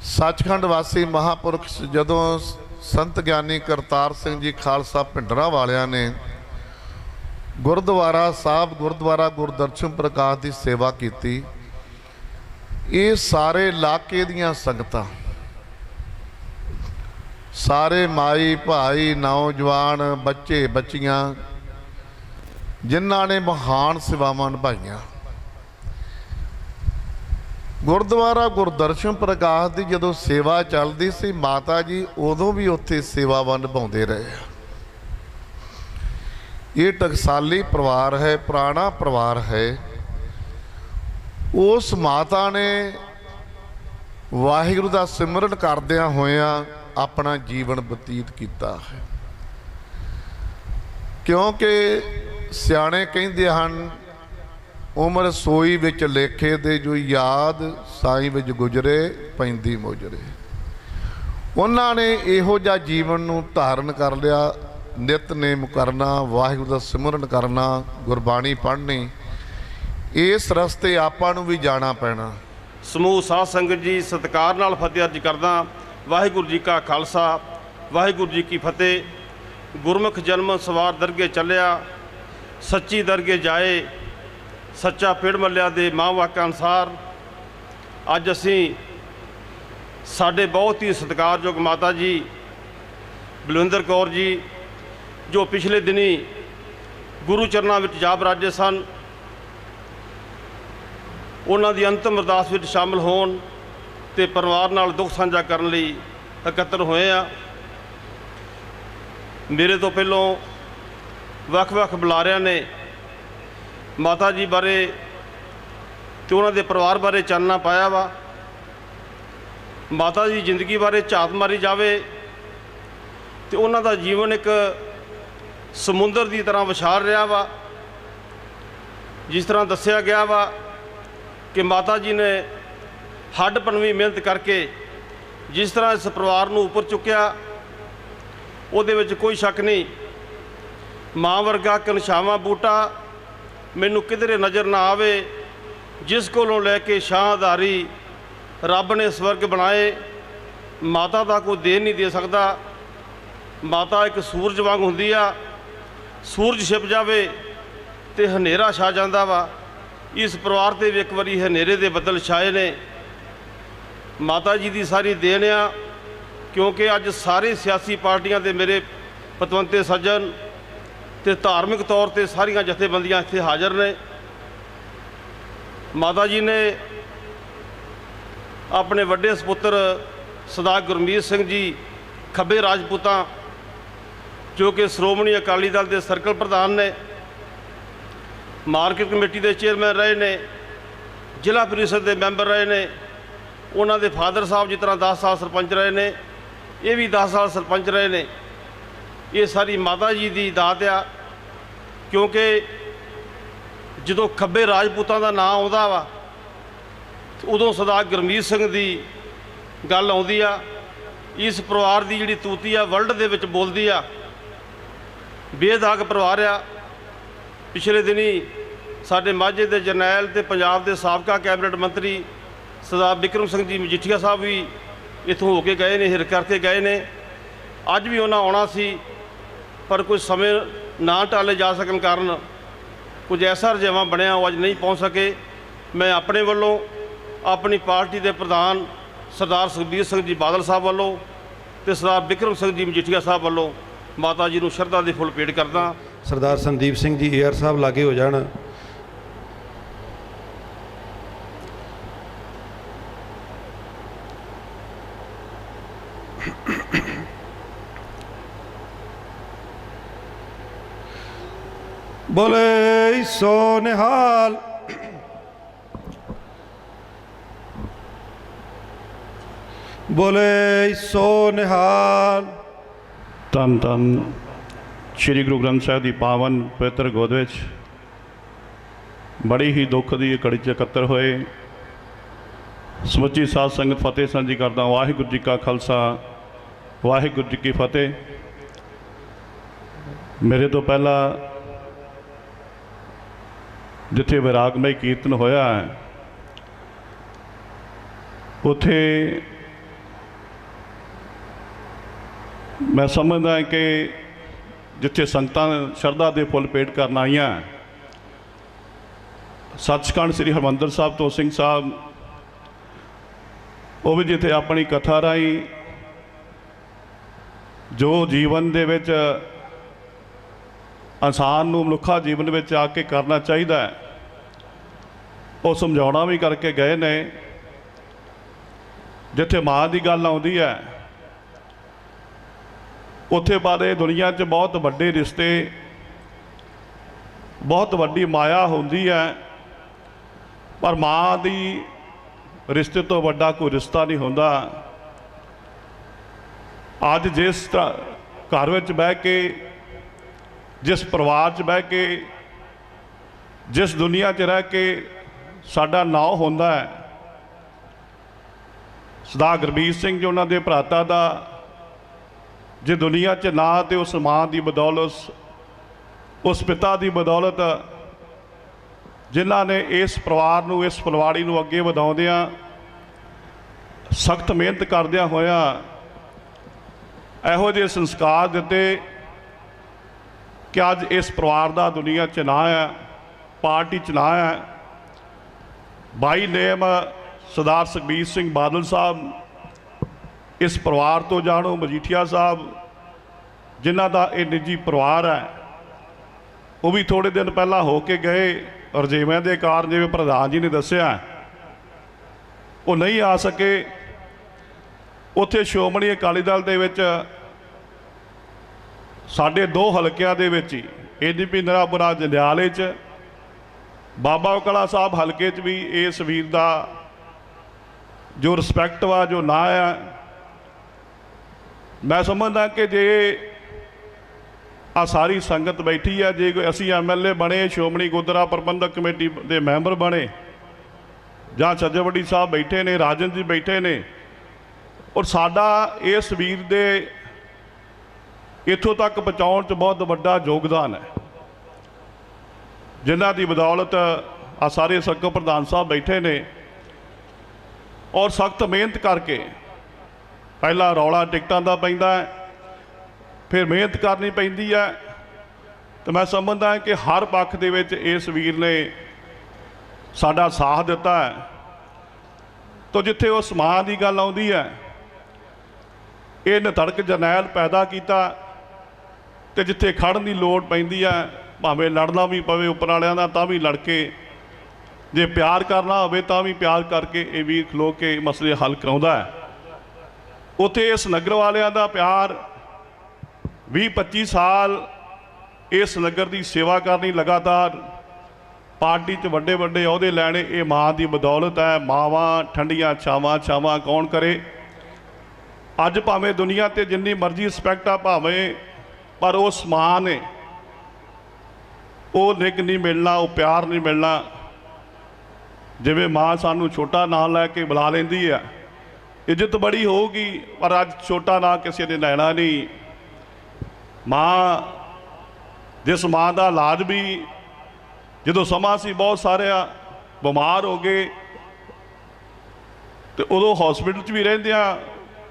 ਸੱਚਖੰਡ ਵਾਸੀ ਮਹਾਂਪੁਰਖ ਜਦੋਂ ਸੰਤ ਗਿਆਨੀ ਕਰਤਾਰ ਸਿੰਘ ਜੀ ਖਾਲਸਾ ਭਿੰਡਰਾਂ ਵਾਲਿਆਂ ਨੇ ਗੁਰਦੁਆਰਾ ਸਾਹਿਬ, ਗੁਰਦੁਆਰਾ ਗੁਰਦਰਸ਼ਨ ਪ੍ਰਕਾਸ਼ ਦੀ ਸੇਵਾ ਕੀਤੀ, ਇਹ ਸਾਰੇ ਇਲਾਕੇ ਦੀਆਂ ਸੰਗਤਾਂ, ਸਾਰੇ ਮਾਈ ਭਾਈ, ਨੌਜਵਾਨ, ਬੱਚੇ ਬੱਚੀਆਂ, ਜਿਨ੍ਹਾਂ ਨੇ ਮਹਾਨ ਸੇਵਾਵਾਂ ਨਿਭਾਈਆਂ, ਗੁਰਦੁਆਰਾ ਗੁਰਦਰਸ਼ਨ ਪ੍ਰਕਾਸ਼ ਦੀ ਜਦੋਂ ਸੇਵਾ ਚੱਲਦੀ ਸੀ, ਮਾਤਾ ਜੀ ਉਦੋਂ ਵੀ ਉੱਥੇ ਸੇਵਾਵਾਂ ਨਿਭਾਉਂਦੇ ਰਹੇ। ਇਹ ਟਕਸਾਲੀ ਪਰਿਵਾਰ ਹੈ, ਪੁਰਾਣਾ ਪਰਿਵਾਰ ਹੈ। ਉਸ ਮਾਤਾ ਨੇ ਵਾਹਿਗੁਰੂ ਦਾ ਸਿਮਰਨ ਕਰਦਿਆਂ ਹੋਇਆਂ ਆਪਣਾ ਜੀਵਨ ਬਤੀਤ ਕੀਤਾ ਹੈ, ਕਿਉਂਕਿ ਸਿਆਣੇ ਕਹਿੰਦੇ ਹਨ ਉਮਰ ਸੋਈ ਵਿੱਚ ਲੇਖੇ ਦੇ, ਜੋ ਯਾਦ ਸਾਈਂ ਵਿੱਚ ਗੁਜ਼ਰੇ ਪੈਂਦੀ ਮੁਜਰੇ। ਉਹਨਾਂ ਨੇ ਇਹੋ ਜਿਹਾ ਜੀਵਨ ਨੂੰ ਧਾਰਨ ਕਰ ਲਿਆ, ਨਿਤਨੇਮ ਕਰਨਾ, ਵਾਹਿਗੁਰੂ ਦਾ ਸਿਮਰਨ ਕਰਨਾ, ਗੁਰਬਾਣੀ ਪੜ੍ਹਨੀ। ਇਸ ਰਸਤੇ ਆਪਾਂ ਨੂੰ ਵੀ ਜਾਣਾ ਪੈਣਾ। ਸਮੂਹ ਸਾਧ ਸੰਗਤ ਜੀ, ਸਤਿਕਾਰ ਨਾਲ ਫਤਿਹ ਅਰਜ ਕਰਦਾ। ਵਾਹਿਗੁਰੂ ਜੀ ਕਾ ਖਾਲਸਾ, ਵਾਹਿਗੁਰੂ ਜੀ ਕੀ ਫਤਿਹ। ਗੁਰਮੁਖ ਜਨਮ ਸਵਾਰ ਦਰਗੇ ਚੱਲਿਆ, ਸੱਚੀ ਦਰਗੇ ਜਾਏ, ਸੱਚਾ ਪਿੜ ਮੱਲਿਆ ਦੇ ਮਾਂ ਵਾਕਾਂ ਅਨੁਸਾਰ ਅੱਜ ਅਸੀਂ ਸਾਡੇ ਬਹੁਤ ਹੀ ਸਤਿਕਾਰਯੋਗ ਮਾਤਾ ਜੀ ਬਲਵਿੰਦਰ ਕੌਰ ਜੀ, ਜੋ ਪਿਛਲੇ ਦਿਨੀ ਗੁਰੂ ਚਰਨਾਂ ਵਿੱਚ ਜਾ ਬਰਾਜੇ ਸਨ, ਉਹਨਾਂ ਦੀ ਅੰਤਮ ਅਰਦਾਸ ਵਿੱਚ ਸ਼ਾਮਲ ਹੋਣ ਤੇ ਪਰਿਵਾਰ ਨਾਲ ਦੁੱਖ ਸਾਂਝਾ ਕਰਨ ਲਈ ਇਕੱਤਰ ਹੋਏ ਆ। ਮੇਰੇ ਤੋਂ ਪਹਿਲੋਂ ਵੱਖ-ਵੱਖ ਬੁਲਾਰਿਆਂ ਨੇ ਮਾਤਾ ਜੀ ਬਾਰੇ ਤੇ ਉਹਨਾਂ ਦੇ ਪਰਿਵਾਰ ਬਾਰੇ ਚਾਨਣਾ ਪਾਇਆ ਵਾ। ਮਾਤਾ ਦੀ ਜ਼ਿੰਦਗੀ ਬਾਰੇ ਝਾਤ ਮਾਰੀ ਜਾਵੇ ਤੇ ਉਹਨਾਂ ਦਾ ਜੀਵਨ ਇੱਕ ਸਮੁੰਦਰ ਦੀ ਤਰ੍ਹਾਂ ਵਿਸ਼ਾਲ ਰਿਹਾ ਵਾ। ਜਿਸ ਤਰ੍ਹਾਂ ਦੱਸਿਆ ਗਿਆ ਵਾ ਕਿ ਮਾਤਾ ਜੀ ਨੇ ਹੱਡ ਭੰਨਵੀਂ ਮਿਹਨਤ ਕਰਕੇ ਜਿਸ ਤਰ੍ਹਾਂ ਇਸ ਪਰਿਵਾਰ ਨੂੰ ਉੱਪਰ ਚੁੱਕਿਆ, ਉਹਦੇ ਵਿੱਚ ਕੋਈ ਸ਼ੱਕ ਨਹੀਂ। ਮਾਂ ਵਰਗਾ ਕਨਸ਼ਾਵਾਂ ਬੂਟਾ ਮੈਨੂੰ ਕਿਧਰੇ ਨਜ਼ਰ ਨਾ ਆਵੇ, ਜਿਸ ਕੋਲੋਂ ਲੈ ਕੇ ਛਾਂ ਆਧਾਰੀ ਰੱਬ ਨੇ ਸਵਰਗ ਬਣਾਏ। ਮਾਤਾ ਦਾ ਕੋਈ ਦੇ ਨਹੀਂ ਦੇ ਸਕਦਾ। ਮਾਤਾ ਇੱਕ ਸੂਰਜ ਵਾਂਗ ਹੁੰਦੀ ਆ। ਸੂਰਜ ਛਿਪ ਜਾਵੇ ਤੇ ਹਨੇਰਾ ਛਾ ਜਾਂਦਾ ਵਾ। ਇਸ ਪਰਿਵਾਰ 'ਤੇ ਵੀ ਇੱਕ ਵਾਰੀ ਹਨੇਰੇ ਦੇ ਬੱਦਲ ਛਾਏ ਨੇ। ਮਾਤਾ ਜੀ ਦੀ ਸਾਰੀ ਦੇਣ ਆ, ਕਿਉਂਕਿ ਅੱਜ ਸਾਰੇ ਸਿਆਸੀ ਪਾਰਟੀਆਂ ਦੇ ਮੇਰੇ ਪਤਵੰਤੇ ਸੱਜਣ ਤੇ ਧਾਰਮਿਕ ਤੌਰ 'ਤੇ ਸਾਰੀਆਂ ਜਥੇਬੰਦੀਆਂ ਇੱਥੇ ਹਾਜ਼ਰ ਨੇ। ਮਾਤਾ ਜੀ ਨੇ ਆਪਣੇ ਵੱਡੇ ਸਪੁੱਤਰ ਸਰਦਾਰ ਗੁਰਮੀਤ ਸਿੰਘ ਜੀ ਖੱਬੇ ਰਾਜਪੂਤਾਂ, ਜੋ ਕਿ ਸ਼੍ਰੋਮਣੀ ਅਕਾਲੀ ਦਲ ਦੇ ਸਰਕਲ ਪ੍ਰਧਾਨ ਨੇ, ਮਾਰਕੀਟ ਕਮੇਟੀ ਦੇ ਚੇਅਰਮੈਨ ਰਹੇ ਨੇ, ਜ਼ਿਲ੍ਹਾ ਪ੍ਰੀਸ਼ਦ ਦੇ ਮੈਂਬਰ ਰਹੇ ਨੇ। ਉਹਨਾਂ ਦੇ ਫਾਦਰ ਸਾਹਿਬ ਜਿਸ ਤਰ੍ਹਾਂ 10 ਸਾਲ ਸਰਪੰਚ ਰਹੇ ਨੇ, ਇਹ ਵੀ 10 ਸਾਲ ਸਰਪੰਚ ਰਹੇ ਨੇ। ਇਹ ਸਾਰੀ ਮਾਤਾ ਜੀ ਦੀ ਦਾਤ ਆ, ਕਿਉਂਕਿ ਜਦੋਂ ਖੱਬੇ ਰਾਜਪੂਤਾਂ ਦਾ ਨਾਂ ਆਉਂਦਾ ਵਾ ਉਦੋਂ ਸਰਦਾਰ ਗੁਰਮੀਤ ਸਿੰਘ ਦੀ ਗੱਲ ਆਉਂਦੀ ਆ। ਇਸ ਪਰਿਵਾਰ ਦੀ ਜਿਹੜੀ ਤੂਤੀ ਆ ਵਰਲਡ ਦੇ ਵਿੱਚ ਬੋਲਦੀ ਆ। ਬੇਦਾਗ ਪਰਿਵਾਰ ਆ। ਪਿਛਲੇ ਦਿਨੀ ਸਾਡੇ ਮਾਝੇ ਦੇ ਜਰਨੈਲ ਤੇ ਪੰਜਾਬ ਦੇ ਸਾਬਕਾ ਕੈਬਨਿਟ ਮੰਤਰੀ ਸਰਦਾਰ ਬਿਕਰਮ ਸਿੰਘ ਜੀ ਮਜੀਠੀਆ ਸਾਹਿਬ ਵੀ ਇੱਥੋਂ ਹੋ ਕੇ ਗਏ ਨੇ, ਹਿਰ ਕਰਕੇ ਗਏ ਨੇ। ਅੱਜ ਵੀ ਉਹਨਾਂ ਆਉਣਾ ਸੀ, ਪਰ ਕੁਝ ਸਮੇਂ ਨਾ ਟਾਲੇ ਜਾ ਸਕਣ ਕਾਰਨ ਕੁਝ ਐਸਾ ਰੁਝੇਵਾਂ ਬਣਿਆ, ਉਹ ਅੱਜ ਨਹੀਂ ਪਹੁੰਚ ਸਕੇ। ਮੈਂ ਆਪਣੇ ਵੱਲੋਂ, ਆਪਣੀ ਪਾਰਟੀ ਦੇ ਪ੍ਰਧਾਨ ਸਰਦਾਰ ਸੁਖਬੀਰ ਸਿੰਘ ਜੀ ਬਾਦਲ ਸਾਹਿਬ ਵੱਲੋਂ ਤੇ ਸਰਦਾਰ ਬਿਕਰਮ ਸਿੰਘ ਜੀ ਮਜੀਠੀਆ ਸਾਹਿਬ ਵੱਲੋਂ ਮਾਤਾ ਜੀ ਨੂੰ ਸ਼ਰਧਾ ਦੇ ਫੁੱਲ ਭੇਟ ਕਰਦਾ। ਸਰਦਾਰ ਸੰਦੀਪ ਸਿੰਘ ਜੀ ਏਆਰ ਸਾਹਿਬ ਲਾਗੇ ਹੋ ਜਾਣ। ਬੋਲੇ ਸੋ ਨਿਹਾਲ। ਬੋਲੇ ਸੋ ਨਿਹਾਲ। ਧੰਨ ਧੰਨ ਸ਼੍ਰੀ ਗੁਰੂ ਗ੍ਰੰਥ ਸਾਹਿਬ ਦੀ ਪਾਵਨ ਪਵਿੱਤਰ ਗੋਦ ਵਿੱਚ ਬੜੀ ਹੀ ਦੁੱਖ ਦੀ ਘੜੀ 'ਚ ਇਕੱਤਰ ਹੋਏ ਸਮੁੱਚੀ ਸਾਧ ਸੰਗਤ ਫਤਿਹ ਸਾਂਝੀ ਕਰਦਾ। ਵਾਹਿਗੁਰੂ ਜੀ ਕਾ ਖਾਲਸਾ, ਵਾਹਿਗੁਰੂ ਜੀ ਕੀ ਫਤਿਹ। ਮੇਰੇ ਤੋਂ ਪਹਿਲਾਂ ਜਿੱਥੇ ਵਿਰਾਗਮਈ ਕੀਰਤਨ ਹੋਇਆ ਹੈ, ਉੱਥੇ ਮੈਂ ਸਮਝਦਾ ਕਿ ਜਿੱਥੇ ਸੰਗਤਾਂ ਸ਼ਰਧਾ ਦੇ ਫੁੱਲ ਭੇਟ ਕਰਨ ਆਈਆਂ, ਸੱਚਖੰਡ ਸ੍ਰੀ ਹਰਿਮੰਦਰ ਸਾਹਿਬ ਤੋਂ ਸਿੰਘ ਸਾਹਿਬ ਉਹ ਵੀ ਜਿੱਥੇ ਆਪਣੀ ਕਥਾ ਰਾਹੀਂ ਜੋ ਜੀਵਨ ਦੇ ਵਿੱਚ ਇਨਸਾਨ ਨੂੰ ਮਨੁੱਖਾ ਜੀਵਨ ਵਿੱਚ ਆ ਕੇ ਕਰਨਾ ਚਾਹੀਦਾ ਹੈ, ਉਹ ਸਮਝਾਉਣਾ ਵੀ ਕਰਕੇ ਗਏ ਨੇ। ਜਿੱਥੇ ਮਾਂ ਦੀ ਗੱਲ ਆਉਂਦੀ ਹੈ, ਉੱਥੇ ਬਾਰੇ ਦੁਨੀਆ 'ਚ ਬਹੁਤ ਵੱਡੇ ਰਿਸ਼ਤੇ, ਬਹੁਤ ਵੱਡੀ ਮਾਇਆ ਹੁੰਦੀ ਹੈ, ਪਰ ਮਾਂ ਦੀ ਰਿਸ਼ਤੇ ਤੋਂ ਵੱਡਾ ਕੋਈ ਰਿਸ਼ਤਾ ਨਹੀਂ ਹੁੰਦਾ। ਅੱਜ ਜਿਸ ਘਰ ਵਿੱਚ ਬਹਿ ਕੇ, ਜਿਸ ਪਰਿਵਾਰ 'ਚ ਬਹਿ ਕੇ, ਜਿਸ ਦੁਨੀਆ 'ਚ ਰਹਿ ਕੇ ਸਾਡਾ ਨਾਂ ਹੁੰਦਾ ਹੈ, ਸਰਦਾਰ ਗੁਰਮੀਤ ਸਿੰਘ ਜੀ ਉਹਨਾਂ ਦੇ ਭਰਾਤਾ ਦਾ ਜੇ ਦੁਨੀਆ 'ਚ ਨਾਂ, ਤੇ ਉਸ ਮਾਂ ਦੀ ਬਦੌਲਤ, ਉਸ ਪਿਤਾ ਦੀ ਬਦੌਲਤ, ਜਿਨ੍ਹਾਂ ਨੇ ਇਸ ਪਰਿਵਾਰ ਨੂੰ, ਇਸ ਫੁਲਵਾੜੀ ਨੂੰ ਅੱਗੇ ਵਧਾਉਂਦਿਆਂ, ਸਖਤ ਮਿਹਨਤ ਕਰਦਿਆਂ ਹੋਇਆਂ ਇਹੋ ਜਿਹੇ ਸੰਸਕਾਰ ਦਿੱਤੇ ਕਿ ਅੱਜ ਇਸ ਪਰਿਵਾਰ ਦਾ ਦੁਨੀਆ 'ਚ ਨਾਂ ਹੈ, ਪਾਰਟੀ 'ਚ ਨਾਂ ਹੈ। ਬਾਈ ਨੇਮ ਸਰਦਾਰ ਸੁਖਬੀਰ ਸਿੰਘ ਬਾਦਲ ਸਾਹਿਬ ਇਸ ਪਰਿਵਾਰ ਤੋਂ ਜਾਣੋ, ਮਜੀਠੀਆ ਸਾਹਿਬ ਜਿਨ੍ਹਾਂ ਦਾ ਇਹ ਨਿੱਜੀ ਪਰਿਵਾਰ ਹੈ, ਉਹ ਵੀ ਥੋੜ੍ਹੇ ਦਿਨ ਪਹਿਲਾਂ ਹੋ ਕੇ ਗਏ। ਰੁਝੇਵਿਆਂ ਦੇ ਕਾਰਨ, ਜਿਵੇਂ ਪ੍ਰਧਾਨ ਜੀ ਨੇ ਦੱਸਿਆ, ਉਹ ਨਹੀਂ ਆ ਸਕੇ। ਉੱਥੇ ਸ਼੍ਰੋਮਣੀ ਅਕਾਲੀ ਦਲ ਦੇ ਵਿੱਚ ਸਾਡੇ 2 ਹਲਕਿਆਂ ਦੇ ਵਿੱਚ ਹੀ ADP ਨਰਾਪੁਰਾ ਜੰਡਿਆਲੇ 'ਚ, ਬਾਬਾ ਕਲਾ ਸਾਹਿਬ ਹਲਕੇ 'ਚ ਵੀ ਇਸ ਵੀਰ ਦਾ ਜੋ ਰਿਸਪੈਕਟ ਵਾ, ਜੋ ਨਾਂ ਆ, ਮੈਂ ਸਮਝਦਾ ਕਿ ਜੇ ਆ ਸਾਰੀ ਸੰਗਤ ਬੈਠੀ ਆ, ਜੇ ਕੋਈ ਅਸੀਂ MLA ਬਣੇ, ਸ਼੍ਰੋਮਣੀ ਗੁਰਦੁਆਰਾ ਪ੍ਰਬੰਧਕ ਕਮੇਟੀ ਦੇ ਮੈਂਬਰ ਬਣੇ, ਜਾਂ ਛੱਜੇਵੱਡੀ ਸਾਹਿਬ ਬੈਠੇ ਨੇ, ਰਾਜਨ ਜੀ ਬੈਠੇ ਨੇ, ਔਰ ਸਾਡਾ ਇਸ ਵੀਰ ਦੇ ਇੱਥੋਂ ਤੱਕ ਪਹੁੰਚਾਉਣ 'ਚ ਬਹੁਤ ਵੱਡਾ ਯੋਗਦਾਨ ਹੈ, ਜਿਨ੍ਹਾਂ ਦੀ ਬਦੌਲਤ ਆ ਸਾਰੇ ਸੰਘ ਪ੍ਰਧਾਨ ਸਾਹਿਬ ਬੈਠੇ ਨੇ, ਔਰ ਸਖਤ ਮਿਹਨਤ ਕਰਕੇ ਪਹਿਲਾਂ ਰੌਲਾ ਟਿਕਟਾਂ ਦਾ ਪੈਂਦਾ ਹੈ, ਫਿਰ ਮਿਹਨਤ ਕਰਨੀ ਪੈਂਦੀ ਹੈ। ਤੇ ਮੈਂ ਸਮਝਦਾ ਕਿ ਹਰ ਪੱਖ ਦੇ ਵਿੱਚ ਇਸ ਵੀਰ ਨੇ ਸਾਡਾ ਸਾਥ ਦਿੱਤਾ ਹੈ। ਤੋ ਜਿੱਥੇ ਉਹ ਸਮਾਨ ਦੀ ਗੱਲ ਆਉਂਦੀ ਹੈ, ਇਹ ਨਿਤੜਕ ਜਰਨੈਲ ਪੈਦਾ ਕੀਤਾ, ਤੇ ਜਿੱਥੇ ਖੜਨ ਦੀ ਲੋੜ ਪੈਂਦੀ ਹੈ, ਭਾਵੇਂ ਲੜਨਾ ਵੀ ਪਵੇ ਉੱਪਰ ਵਾਲਿਆਂ ਦਾ ਤਾਂ ਵੀ ਲੜ ਕੇ, ਜੇ ਪਿਆਰ ਕਰਨਾ ਹੋਵੇ ਤਾਂ ਵੀ ਪਿਆਰ ਕਰਕੇ ਇਹ ਵੀਰ ਖਲੋ ਕੇ ਮਸਲੇ ਹੱਲ ਕਰਾਉਂਦਾ ਹੈ। ਉੱਥੇ ਇਸ ਨਗਰ ਵਾਲਿਆਂ ਦਾ ਪਿਆਰ 20-25 ਸਾਲ ਇਸ ਨਗਰ ਦੀ ਸੇਵਾ ਕਰਨੀ, ਲਗਾਤਾਰ ਪਾਰਟੀ 'ਚ ਵੱਡੇ ਵੱਡੇ ਅਹੁਦੇ ਲੈਣੇ, ਇਹ ਮਾਂ ਦੀ ਬਦੌਲਤ ਹੈ। ਮਾਵਾਂ ਠੰਡੀਆਂ ਛਾਵਾਂ ਕੌਣ ਕਰੇ। ਅੱਜ ਭਾਵੇਂ ਦੁਨੀਆ ਤੇ ਜਿੰਨੀ ਮਰਜ਼ੀ ਰਿਸਪੈਕਟ ਆ ਭਾਵੇਂ, ਪਰ ਉਸ ਮਾਂ ਨੇ ਉਹ ਨਿੱਘ ਨਹੀਂ ਮਿਲਣਾ, ਉਹ ਪਿਆਰ ਨਹੀਂ ਮਿਲਣਾ। ਜਿਵੇਂ ਮਾਂ ਸਾਨੂੰ ਛੋਟਾ ਨਾਂ ਲੈ ਕੇ ਬੁਲਾ ਲੈਂਦੀ ਆ, ਇੱਜ਼ਤ ਬੜੀ ਹੋਊਗੀ, ਪਰ ਅੱਜ ਛੋਟਾ ਨਾਂ ਕਿਸੇ ਨੇ ਲੈਣਾ ਨਹੀਂ। ਮਾਂ, ਜਿਸ ਮਾਂ ਦਾ ਇਲਾਜ ਵੀ ਜਦੋਂ ਸਮਾਂ ਸੀ ਬਹੁਤ ਸਾਰੇ ਬਿਮਾਰ ਹੋ ਗਏ, ਤੇ ਉਦੋਂ ਹਸਪੀਟਲ 'ਚ ਵੀ ਰਹਿੰਦਿਆਂ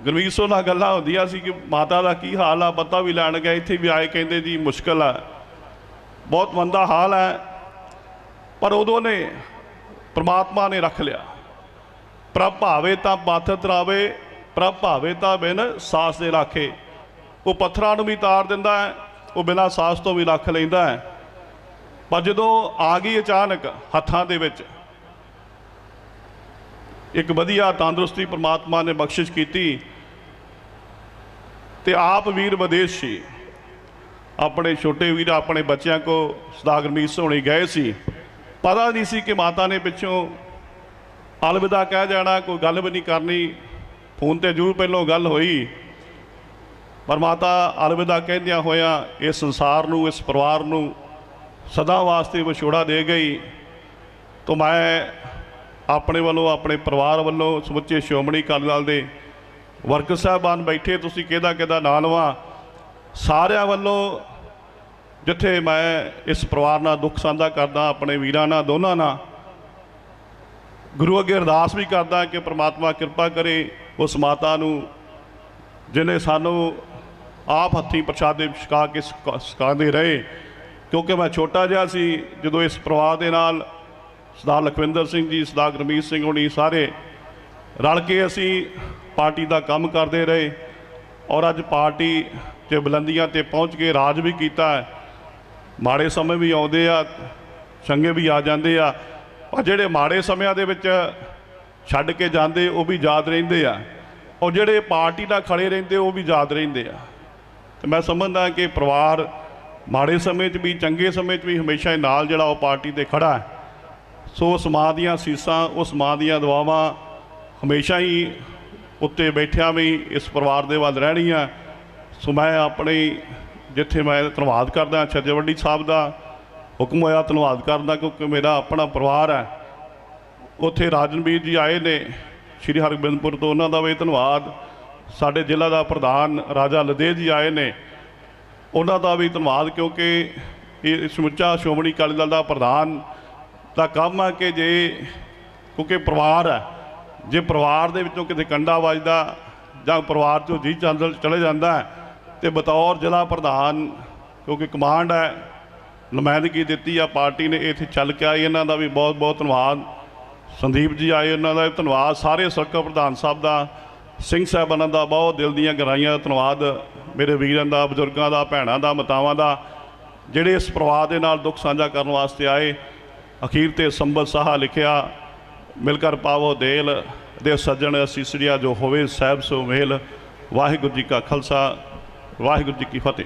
ਗੁਰਮੀਤ ਸਿੰਘ ਨਾਲ ਗੱਲਾਂ ਹੁੰਦੀਆਂ ਸੀ ਕਿ ਮਾਤਾ ਦਾ ਕੀ ਹਾਲ ਆ, ਪਤਾ ਵੀ ਲੈਣ ਗਏ, ਇੱਥੇ ਵੀ ਆਏ, ਕਹਿੰਦੇ ਜੀ ਮੁਸ਼ਕਿਲ ਆ, ਬਹੁਤ ਮੰਦਾ ਹਾਲ ਹੈ। ਪਰ ਉਦੋਂ ਨੇ ਪ੍ਰਮਾਤਮਾ ਨੇ ਰੱਖ ਲਿਆ। ਪ੍ਰਭ ਭਾਵੇ ਤਾਂ ਪੱਥਰ ਤਰਾਵੇ, ਪ੍ਰਭ ਭਾਵੇ ਤਾਂ ਬਿਨ ਸਾਸ ਦੇ ਰਾਖੇ। ਉਹ ਪੱਥਰਾਂ ਨੂੰ ਵੀ ਤਾਰ ਦਿੰਦਾ ਹੈ, ਉਹ ਬਿਨਾਂ ਸਾਸ ਤੋਂ ਵੀ ਰੱਖ ਲੈਂਦਾ ਹੈ। ਪਰ ਜਦੋਂ ਆ ਗਈ ਅਚਾਨਕ ਹੱਥਾਂ ਦੇ ਵਿੱਚ ਇੱਕ ਵਧੀਆ ਤੰਦਰੁਸਤੀ ਪ੍ਰਮਾਤਮਾ ਨੇ ਬਖਸ਼ਿਸ਼ ਕੀਤੀ, ਤੇ ਆਪ ਵੀਰ ਵਿਦੇਸ਼ ਸੀ, ਆਪਣੇ ਛੋਟੇ ਵੀਰ ਆਪਣੇ ਬੱਚਿਆਂ ਕੋ ਸਰਦਾਰ ਗੁਰਮੀਤ ਸਿੰਘ ਹੋਣੀ ਗਏ ਸੀ। ਪਤਾ ਨਹੀਂ ਸੀ ਕਿ ਮਾਤਾ ਨੇ ਪਿੱਛੋਂ ਅਲਵਿਦਾ ਕਹਿ ਜਾਣਾ, ਕੋਈ ਗੱਲ ਵੀ ਨਹੀਂ ਕਰਨੀ। ਫੋਨ ਤੇ ਜ਼ਰੂਰ ਪਹਿਲੋਂ ਗੱਲ ਹੋਈ, ਪਰ ਮਾਤਾ ਅਲਵਿਦਾ ਕਹਿੰਦਿਆਂ ਹੋਇਆਂ ਇਸ ਸੰਸਾਰ ਨੂੰ, ਇਸ ਪਰਿਵਾਰ ਨੂੰ ਸਦਾ ਵਾਸਤੇ ਵਿਛੋੜਾ ਦੇ ਗਈ। ਤਾਂ ਮੈਂ ਆਪਣੇ ਵੱਲੋਂ, ਆਪਣੇ ਪਰਿਵਾਰ ਵੱਲੋਂ, ਸਮੁੱਚੇ ਸ਼੍ਰੋਮਣੀ ਅਕਾਲੀ ਦਲ ਦੇ ਵਰਕਰ ਸਾਹਿਬਾਨ ਬੈਠੇ, ਤੁਸੀਂ ਕਿਹਦਾ ਨਾਂ ਲਵਾਂ, ਸਾਰਿਆਂ ਵੱਲੋਂ ਜਿੱਥੇ ਮੈਂ ਇਸ ਪਰਿਵਾਰ ਨਾਲ ਦੁੱਖ ਸਾਂਝਾ ਕਰਦਾ, ਆਪਣੇ ਵੀਰਾਂ ਨਾਲ, ਦੋਨਾਂ ਨਾਲ, ਗੁਰੂ ਅੱਗੇ ਅਰਦਾਸ ਵੀ ਕਰਦਾ ਕਿ ਪ੍ਰਮਾਤਮਾ ਕਿਰਪਾ ਕਰੇ ਉਸ ਮਾਤਾ ਨੂੰ ਜਿਹਨੇ ਸਾਨੂੰ ਆਪ ਹੱਥੀਂ ਪ੍ਰਸ਼ਾਦੇ ਛਕਾ ਕੇ ਸਿਖਾਉਂਦੇ ਰਹੇ। ਕਿਉਂਕਿ ਮੈਂ ਛੋਟਾ ਜਿਹਾ ਸੀ ਜਦੋਂ ਇਸ ਪਰਿਵਾਰ ਦੇ ਨਾਲ ਸਰਦਾਰ ਲਖਵਿੰਦਰ ਸਿੰਘ ਜੀ, ਸਰਦਾਰ ਗੁਰਮੀਤ ਸਿੰਘ ਹੋਣੀ ਸਾਰੇ ਰਲ ਕੇ ਅਸੀਂ ਪਾਰਟੀ ਦਾ ਕੰਮ ਕਰਦੇ ਰਹੇ, ਔਰ ਅੱਜ ਪਾਰਟੀ 'ਚ ਬੁਲੰਦੀਆਂ 'ਤੇ ਪਹੁੰਚ ਕੇ ਰਾਜ ਵੀ ਕੀਤਾ ਹੈ। ਮਾੜੇ ਸਮੇਂ ਵੀ ਆਉਂਦੇ ਆ, ਚੰਗੇ ਵੀ ਆ ਜਾਂਦੇ ਆ, ਪਰ ਜਿਹੜੇ ਮਾੜੇ ਸਮਿਆਂ ਦੇ ਵਿੱਚ ਛੱਡ ਕੇ ਜਾਂਦੇ ਉਹ ਵੀ ਯਾਦ ਰਹਿੰਦੇ ਆ, ਔਰ ਜਿਹੜੇ ਪਾਰਟੀ ਨਾਲ ਖੜੇ ਰਹਿੰਦੇ ਉਹ ਵੀ ਯਾਦ ਰਹਿੰਦੇ ਆ। ਤੇ ਮੈਂ ਸਮਝਦਾ ਕਿ ਪਰਿਵਾਰ ਮਾੜੇ ਸਮੇਂ 'ਚ ਵੀ, ਚੰਗੇ ਸਮੇਂ 'ਚ ਵੀ ਹਮੇਸ਼ਾ ਹੀ ਨਾਲ ਜਿਹੜਾ ਉਹ ਪਾਰਟੀ 'ਤੇ ਖੜਾ ਹੈ। ਸੋ ਉਸ ਮਾਂ ਦੀਆਂ ਅਸੀਸਾਂ, ਉਸ ਮਾਂ ਦੀਆਂ ਦੁਆਵਾਂ ਹਮੇਸ਼ਾ ਹੀ ਉੱਤੇ ਬੈਠਿਆਂ ਵੀ ਇਸ ਪਰਿਵਾਰ ਦੇ ਵੱਲ ਰਹਿਣੀਆਂ। ਸੋ ਮੈਂ ਆਪਣੀ ਜਿੱਥੇ ਮੈਂ ਧੰਨਵਾਦ ਕਰਦਾ ਛੱਜੇਵੱਡੀ ਸਾਹਿਬ ਦਾ ਹੁਕਮ ਹੋਇਆ, ਧੰਨਵਾਦ ਕਰਦਾ ਕਿਉਂਕਿ ਮੇਰਾ ਆਪਣਾ ਪਰਿਵਾਰ ਹੈ। ਉੱਥੇ ਰਾਜਨਵੀਰ ਜੀ ਆਏ ਨੇ ਸ਼੍ਰੀ ਹਰਗੋਬਿੰਦਪੁਰ ਤੋਂ, ਉਹਨਾਂ ਦਾ ਵੀ ਧੰਨਵਾਦ। ਸਾਡੇ ਜ਼ਿਲ੍ਹਾ ਦਾ ਪ੍ਰਧਾਨ ਰਾਜਾ ਲਦੇ ਜੀ ਆਏ ਨੇ, ਉਹਨਾਂ ਦਾ ਵੀ ਧੰਨਵਾਦ, ਕਿਉਂਕਿ ਇਹ ਸਮੁੱਚਾ ਸ਼੍ਰੋਮਣੀ ਅਕਾਲੀ ਦਲ ਦਾ ਪ੍ਰਧਾਨ ਦਾ ਕੰਮ ਹੈ ਕਿ ਕਿਉਂਕਿ ਪਰਿਵਾਰ ਹੈ, ਜੇ ਪਰਿਵਾਰ ਦੇ ਵਿੱਚੋਂ ਕਿਤੇ ਕੰਡਾ ਵੱਜਦਾ ਜਾਂ ਪਰਿਵਾਰ 'ਚੋਂ ਜੀ ਚਲੇ ਜਾਂਦਾ ਹੈ, ਤੇ ਬਤੌਰ ਜ਼ਿਲ੍ਹਾ ਪ੍ਰਧਾਨ ਕਿਉਂਕਿ ਕਮਾਂਡ ਹੈ, ਨੁਮਾਇੰਦਗੀ ਦਿੱਤੀ ਆ ਪਾਰਟੀ ਨੇ, ਇੱਥੇ ਚੱਲ ਕੇ ਆਈ। ਇਹਨਾਂ ਦਾ ਵੀ ਬਹੁਤ ਬਹੁਤ ਧੰਨਵਾਦ। ਸੰਦੀਪ ਜੀ ਆਏ, ਉਹਨਾਂ ਦਾ ਵੀ ਧੰਨਵਾਦ। ਸਾਰੇ ਸਰਕਲ ਪ੍ਰਧਾਨ ਸਾਹਿਬ ਦਾ, ਸਿੰਘ ਸਾਹਿਬਾਨਾਂ ਦਾ ਬਹੁਤ ਦਿਲ ਦੀਆਂ ਗਹਿਰਾਈਆਂ ਦਾ ਧੰਨਵਾਦ। ਮੇਰੇ ਵੀਰਾਂ ਦਾ, ਬਜ਼ੁਰਗਾਂ ਦਾ, ਭੈਣਾਂ ਦਾ, ਮਾਤਾਵਾਂ ਦਾ, ਜਿਹੜੇ ਇਸ ਪਰਿਵਾਰ ਦੇ ਨਾਲ ਦੁੱਖ ਸਾਂਝਾ ਕਰਨ ਵਾਸਤੇ ਆਏ। ਅਖੀਰ ਤੇ ਸੰਬਲ ਸਾਹਾ ਲਿਖਿਆ, ਮਿਲ ਕਰ ਪਾਵੋ ਦੇਲ, ਦੇ ਸੱਜਣ ਅਸੀਸੜੀਆ ਜੋ ਹੋਵੇ ਸਾਹਿਬ ਸੋ ਮੇਲ। ਵਾਹਿਗੁਰੂ ਜੀ ਕਾ ਖਾਲਸਾ, ਵਾਹਿਗੁਰੂ ਜੀ ਕੀ ਫਤਿਹ।